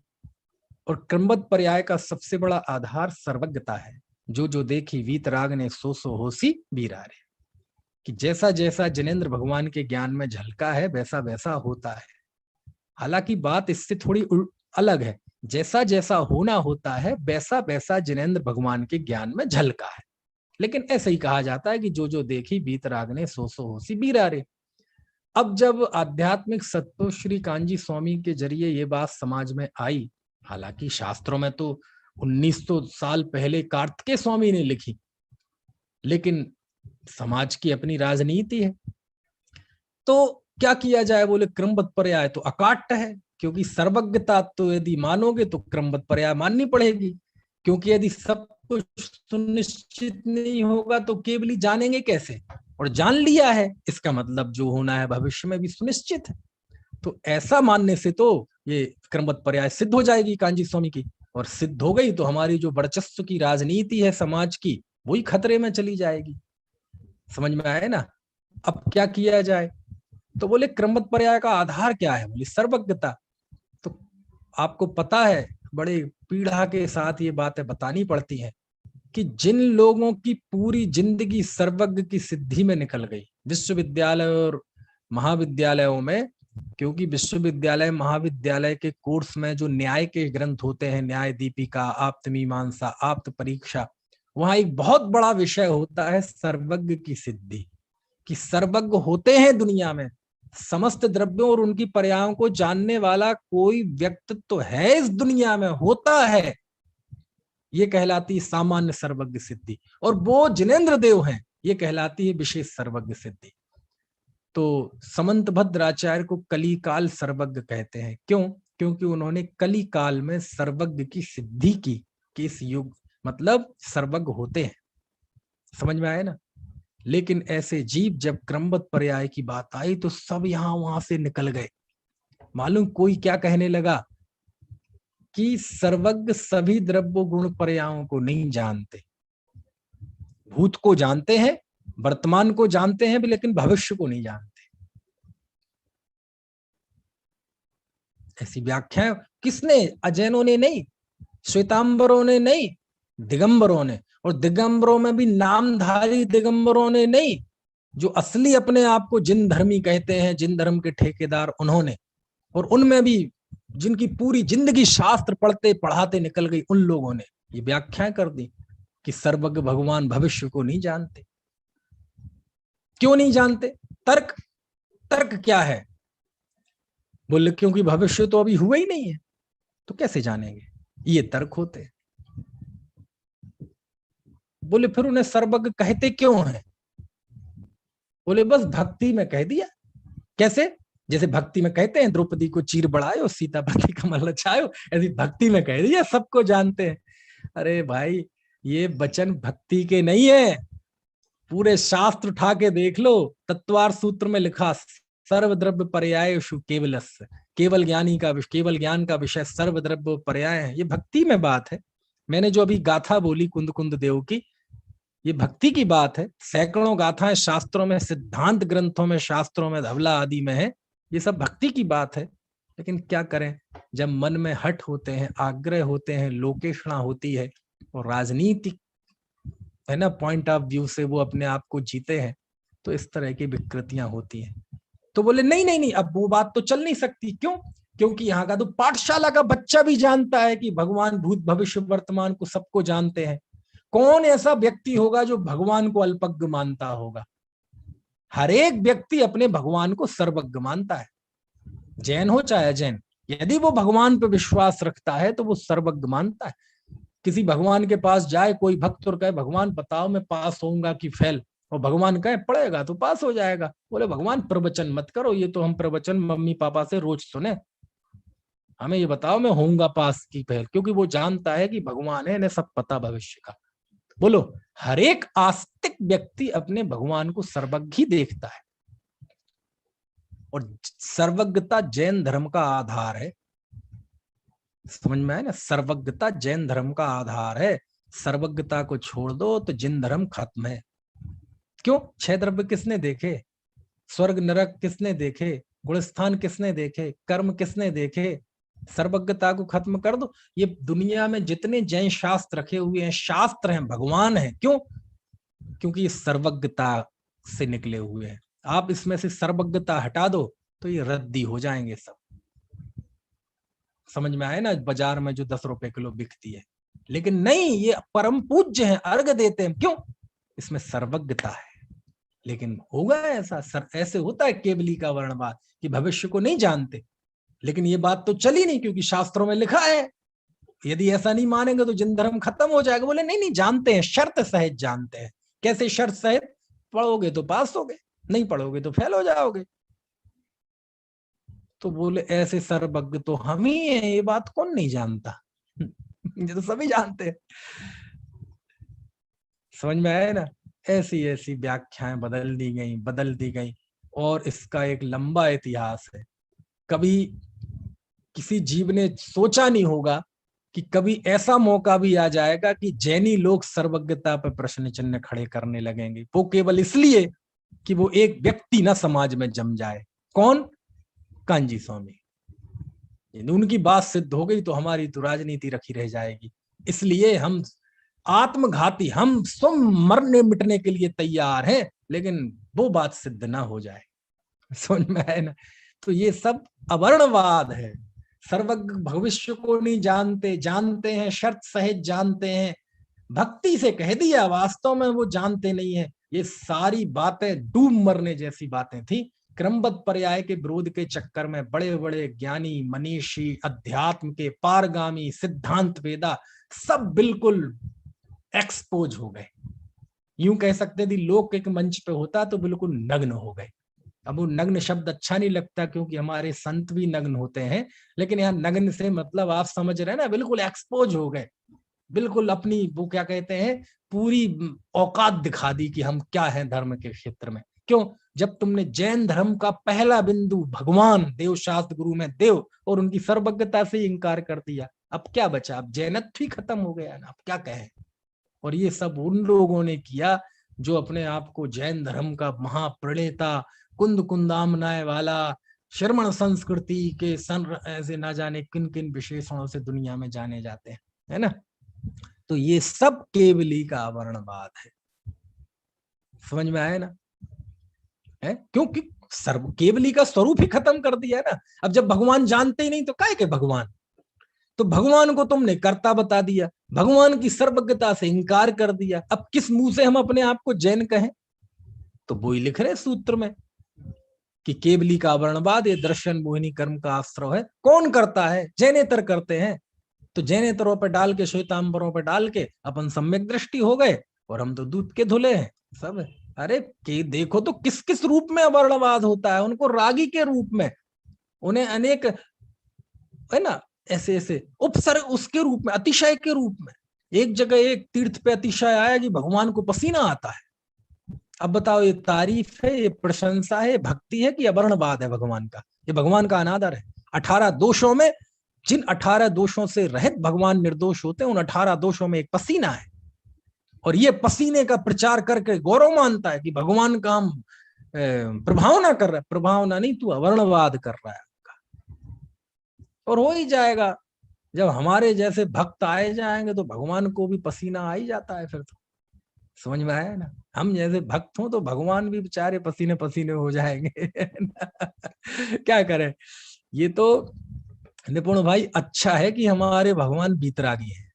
और क्रमबद्ध पर्याय का सबसे बड़ा आधार सर्वज्ञता है। जो देखी वीतराग ने सो होसी बीरारे, कि जैसा जैसा जिनेंद्र भगवान के ज्ञान में झलका है वैसा वैसा होता है। हालांकि बात इससे थोड़ी अलग है, जैसा जैसा होना होता है वैसा वैसा जिनेंद्र भगवान के ज्ञान में झलका है, लेकिन ऐसे ही कहा जाता है कि जो देखी बीतराग ने सो होसी बीरारे। अब जब आध्यात्मिक सत्व श्री कांजी स्वामी के जरिए ये बात समाज में आई, हालांकि शास्त्रों में तो 1900 साल पहले कार्तिकेय स्वामी ने लिखी, लेकिन समाज की अपनी राजनीति है, तो क्या किया जाए? बोले क्रमबद्ध पर्याय तो अकाट्य है, क्योंकि सर्वज्ञता तो यदि मानोगे तो क्रमबद्ध पर्याय माननी पड़ेगी, क्योंकि यदि सब कुछ सुनिश्चित नहीं होगा तो केवली जानेंगे कैसे? और जान लिया है, इसका मतलब जो होना है भविष्य में भी सुनिश्चित है। तो ऐसा मानने से तो ये क्रमबद्ध पर्याय सिद्ध हो जाएगी कांजी स्वामी की, और सिद्ध हो गई तो हमारी जो वर्चस्व की राजनीति है समाज की, वही खतरे में चली जाएगी। समझ में आए ना? अब क्या किया जाए? तो बोले क्रमबद्ध पर्याय का आधार क्या है? बोले सर्वज्ञता। तो आपको पता है, बड़े पीड़ा के साथ ये बातें बतानी पड़ती हैं कि जिन लोगों की पूरी जिंदगी सर्वज्ञ की सिद्धि में निकल गई, विश्वविद्यालय और महाविद्यालयों में, क्योंकि विश्वविद्यालय महाविद्यालय के कोर्स में जो न्याय के ग्रंथ होते हैं, न्याय दीपिका, आप्त मीमांसा, आप्त परीक्षा, वहां एक बहुत बड़ा विषय होता है सर्वज्ञ की सिद्धि, कि सर्वज्ञ होते हैं दुनिया में, समस्त द्रव्यों और उनकी पर्यायों को जानने वाला कोई व्यक्तित्व तो है इस दुनिया में, होता है, ये कहलाती सामान्य सर्वज्ञ सिद्धि, और वो जिनेंद्र देव हैं, ये कहलाती है विशेष सर्वज्ञ सिद्धि। तो समंत भद्राचार्य को कलिकाल सर्वज्ञ कहते हैं। क्यों? क्योंकि उन्होंने कलिकाल में सर्वज्ञ की सिद्धि की, कि इस युग मतलब सर्वज्ञ होते हैं। समझ में आया ना? लेकिन ऐसे जीव जब क्रमबद्ध पर्याय की बात आई तो सब यहां वहां से निकल गए। मालूम कोई क्या कहने लगा कि सर्वज्ञ सभी द्रव्य गुण पर्यायों को नहीं जानते, भूत को जानते हैं, वर्तमान को जानते हैं, लेकिन भविष्य को नहीं जानते। ऐसी व्याख्या किसने? अजैनों ने नहीं, श्वेतांबरों ने नहीं, दिगंबरों ने, और दिगंबरों में भी नामधारी दिगंबरों ने नहीं, जो असली अपने आप को जिन धर्मी कहते हैं, जिन धर्म के ठेकेदार, उन्होंने, और उनमें भी जिनकी पूरी जिंदगी शास्त्र पढ़ते पढ़ाते निकल गई, उन लोगों ने ये व्याख्या कर दी कि सर्वज्ञ भगवान भविष्य को नहीं जानते। क्यों नहीं जानते? तर्क क्या है? बोले क्योंकि भविष्य तो अभी हुआ ही नहीं है, तो कैसे जानेंगे? ये तर्क होते हैं। बोले फिर उन्हें सर्वज्ञ कहते क्यों हैं? बोले बस भक्ति में कह दिया। कैसे? जैसे भक्ति में कहते हैं द्रौपदी को चीर बढ़ायो, सीतापति कमल रचायो, ऐसी भक्ति में कह दिया, सबको जानते हैं। अरे भाई, ये वचन भक्ति के नहीं है, पूरे शास्त्र उठा के देख लो, तत्वार सूत्र में लिखा सर्वद्रव्य पर्यायेषु केवलस्य, केवल ज्ञानी का, केवल ज्ञान का विषय सर्वद्रव्य पर्याय है। ये भक्ति में बात है। मैंने जो अभी गाथा बोली कुंद कुंद देव की, ये भक्ति की बात है। सैकड़ों गाथाएं शास्त्रों में, सिद्धांत ग्रंथों में, शास्त्रों में, धवला आदि में है, ये सब भक्ति की बात है। लेकिन क्या करें, जब मन में हट होते हैं, आग्रह होते हैं, लोकेषणा होती है, और राजनीतिक है ना पॉइंट ऑफ व्यू से वो अपने आप को जीते हैं, तो इस तरह की विकृतियां होती हैं। तो बोले नहीं नहीं नहीं, अब वो बात तो चल नहीं सकती। क्यों? क्योंकि यहाँ का तो पाठशाला का बच्चा भी जानता है कि भगवान भूत भविष्य वर्तमान को सबको जानते हैं। कौन ऐसा व्यक्ति होगा जो भगवान को अल्पज्ञ मानता होगा? हर एक व्यक्ति अपने भगवान को सर्वज्ञ मानता है, जैन हो चाहे अजैन। यदि वो भगवान पर विश्वास रखता है तो वो सर्वज्ञ मानता है। किसी भगवान के पास जाए कोई भक्त और कहे भगवान बताओ मैं पास होऊंगा कि फेल, और भगवान कहे पढ़ेगा तो पास हो जाएगा। बोले भगवान प्रवचन मत करो, ये तो हम प्रवचन मम्मी पापा से रोज सुने, हमें ये बताओ मैं होऊंगा पास की फेल, क्योंकि वो जानता है कि भगवान है, इन्हें सब पता भविष्य का। बोलो, हर एक आस्तिक व्यक्ति अपने भगवान को सर्वज्ञ ही देखता है। और सर्वज्ञता जैन धर्म का आधार है। समझ में आया ना, सर्वज्ञता जैन धर्म का आधार है। सर्वज्ञता को छोड़ दो तो जिन धर्म खत्म है। क्यों? 6 द्रव्य किसने देखे? स्वर्ग नरक किसने देखे? गुणस्थान किसने देखे? कर्म किसने देखे? सर्वज्ञता को खत्म कर दो। ये दुनिया में जितने जैन शास्त्र रखे हुए हैं, शास्त्र हैं, भगवान हैं। क्यों? क्योंकि ये सर्वज्ञता से निकले हुए हैं। आप इसमें से सर्वज्ञता हटा दो तो ये रद्दी हो जाएंगे सब। समझ में आए ना? बाजार में जो 10 रुपए किलो बिकती है, लेकिन नहीं, ये परम पूज्य हैं, अर्घ देते हैं। क्यों? इसमें सर्वज्ञता है। लेकिन होगा ऐसा, ऐसे होता है केवली का वर्णवाद कि भविष्य को नहीं जानते। लेकिन ये बात तो चली नहीं, क्योंकि शास्त्रों में लिखा है। यदि ऐसा नहीं मानेंगे तो जिन धर्म खत्म हो जाएगा। बोले नहीं नहीं, जानते हैं, शर्त सहित जानते हैं। कैसे शर्त सहित? पढ़ोगे तो पास होगे, नहीं पढ़ोगे तो फेल हो जाओगे। तो बोले ऐसे सर्वज्ञ तो हम ही हैं, ये बात कौन नहीं जानता? ये तो सभी जानते हैं। समझ में आया ना? ऐसी ऐसी व्याख्याएं बदल दी गई और इसका एक लंबा इतिहास है। कभी किसी जीव ने सोचा नहीं होगा कि कभी ऐसा मौका भी आ जाएगा कि जैनी लोग सर्वज्ञता पर प्रश्न चिन्ह खड़े करने लगेंगे। वो केवल इसलिए कि वो एक व्यक्ति ना समाज में जम जाए। कौन? कांजी स्वामी। उनकी बात सिद्ध हो गई तो हमारी तो राजनीति रखी रह जाएगी। इसलिए हम आत्मघाती, हम स्वयं मरने मिटने के लिए तैयार हैं, लेकिन वो बात सिद्ध ना हो जाए। समझ में आए ना? तो ये सब अवर्णवाद है। सर्वज्ञ भविष्य को नहीं जानते, जानते हैं शर्त सहित जानते हैं। भक्ति से कह दिया, वास्तव में वो जानते नहीं है। ये सारी बातें डूब मरने जैसी बातें थी। क्रमबद्ध पर्याय के विरोध के चक्कर में बड़े बड़े ज्ञानी, मनीषी, अध्यात्म के पारगामी, सिद्धांत वेदा सब बिल्कुल एक्सपोज हो गए। यूं कह सकते थे लोक एक मंच पे होता तो बिल्कुल नग्न हो गए। अब वो नग्न शब्द अच्छा नहीं लगता क्योंकि हमारे संत भी नग्न होते हैं, लेकिन यहाँ नग्न से मतलब आप समझ रहे हैं ना, बिल्कुल एक्सपोज हो गए। बिल्कुल अपनी वो क्या कहते हैं, पूरी औकात दिखा दी कि हम क्या हैं धर्म के क्षेत्र में। क्यों? जब तुमने जैन धर्म का पहला बिंदु भगवान, देव शास्त्र गुरु में देव और उनकी सर्वज्ञता से इंकार कर दिया, अब क्या बचा? अब जैनत्व ही खत्म हो गया ना, अब क्या कहें। और ये सब उन लोगों ने किया जो अपने आप को जैन धर्म का महाप्रणेता, कुंद कुंदामनाय वाला, श्रमण संस्कृति के ऐसे ना जाने किन किन विशेषणों से दुनिया में जाने जाते हैं, है ना। तो ये सब केवली का वर्णवाद है। समझ में आया ना? है क्योंकि सर्व केवली का स्वरूप ही खत्म कर दिया ना। अब जब भगवान जानते ही नहीं तो काहे के भगवान? तो भगवान को तुमने कर्ता बता दिया, भगवान की सर्वज्ञता से इंकार कर दिया। अब किस मुंह से हम अपने आप को जैन कहें? तो वो ही लिख रहे सूत्र में कि केवली का वर्णवाद ये दर्शन मोहिनी कर्म का आश्रय है। कौन करता है? जैनेतर करते हैं। तो जैनेतरों पर डाल के, श्वेतांबरों पर डाल के अपन सम्यक दृष्टि हो गए और हम तो दूध के धुले हैं सब। अरे कि देखो तो किस किस रूप में वर्णवाद होता है। उनको रागी के रूप में, उन्हें अनेक, है ना, ऐसे ऐसे उपसर्ग उसके रूप में, अतिशय के रूप में। एक जगह एक तीर्थ पे अतिशय आया कि भगवान को पसीना आता है। अब बताओ ये तारीफ है, ये प्रशंसा है, भक्ति है कि अवर्णवाद है भगवान का? ये भगवान का अनादर है। 18 दोषों में, जिन 18 दोषों से रहित भगवान निर्दोष होते हैं, उन 18 दोषों में एक पसीना है। और ये पसीने का प्रचार करके गौरव मानता है कि भगवान का हम प्रभावना कर रहा है। प्रभावना नहीं, तू अवर्णवाद कर रहा है। और हो ही जाएगा। जब हमारे जैसे भक्त आए जाएंगे तो भगवान को भी पसीना आ ही जाता है फिर तो। समझ में आया ना? हम जैसे भक्त हो तो भगवान भी बेचारे पसीने पसीने हो जाएंगे। क्या करें? ये तो निपुण भाई अच्छा है कि हमारे भगवान बीतरागी हैं।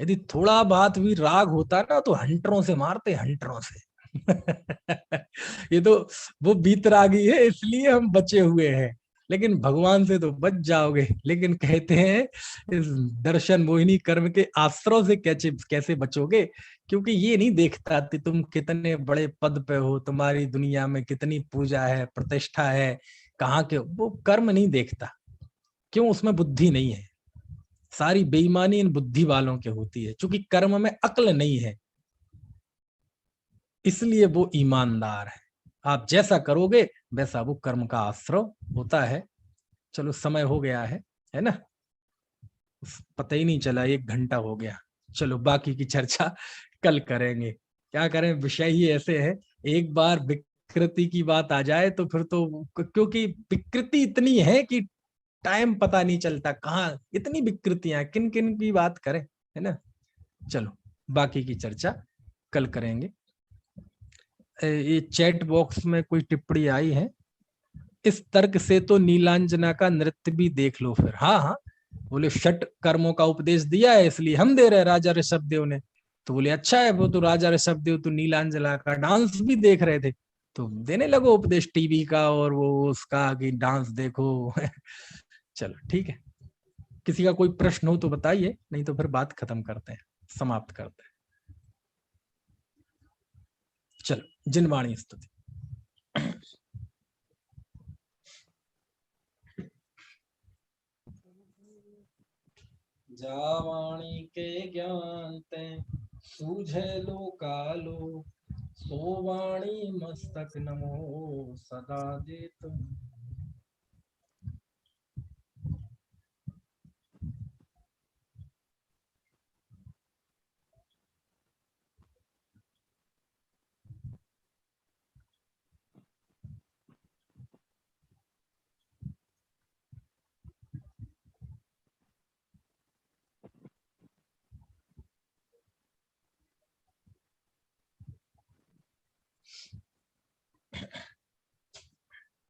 यदि थोड़ा बात भी राग होता ना तो हंटरों से मारते, हंटरों से। ये तो वो बीतरागी है इसलिए हम बचे हुए हैं, लेकिन भगवान से तो बच जाओगे। लेकिन कहते हैं इस दर्शन मोहिनी कर्म के आश्रय से कैसे बचोगे? क्योंकि ये नहीं देखता कि तुम कितने बड़े पद पे हो, तुम्हारी दुनिया में कितनी पूजा है, प्रतिष्ठा है, कहाँ के, वो कर्म नहीं देखता। क्यों? उसमें बुद्धि नहीं है। सारी बेईमानी इन बुद्धि वालों के होती है, क्योंकि कर्म में अक्ल नहीं है, इसलिए वो ईमानदार है। आप जैसा करोगे वैसा वो कर्म का आश्रव होता है। चलो समय हो गया है ना, पता ही नहीं चला 1 घंटा हो गया। चलो बाकी की चर्चा कल करेंगे। क्या करें, विषय ही ऐसे है, एक बार विकृति की बात आ जाए तो फिर तो, क्योंकि विकृति इतनी है कि टाइम पता नहीं चलता, कहाँ इतनी विकृतियां, किन किन की बात करें, है ना। चलो बाकी की चर्चा कल करेंगे। ये चैट बॉक्स में कोई टिप्पणी आई है, इस तर्क से तो नीलांजना का नृत्य भी देख लो फिर। हाँ हाँ, बोले षट कर्मों का उपदेश दिया है इसलिए हम दे रहे हैं राजा ऋषभदेव ने। तो बोले अच्छा है, वो तो राजा ऋषभदेव तो नीलांजना का डांस भी देख रहे थे, तो देने लगो उपदेश टीवी का और वो उसका कि डांस देखो। चलो ठीक है, किसी का कोई प्रश्न हो तो बताइए, नहीं तो फिर बात खत्म करते हैं, समाप्त करते हैं। चलो जिनवाणी स्तुति। जावाणी के ज्ञान ते सूझे लो कालो, सोवाणी मस्तक नमो सदा जे तुम।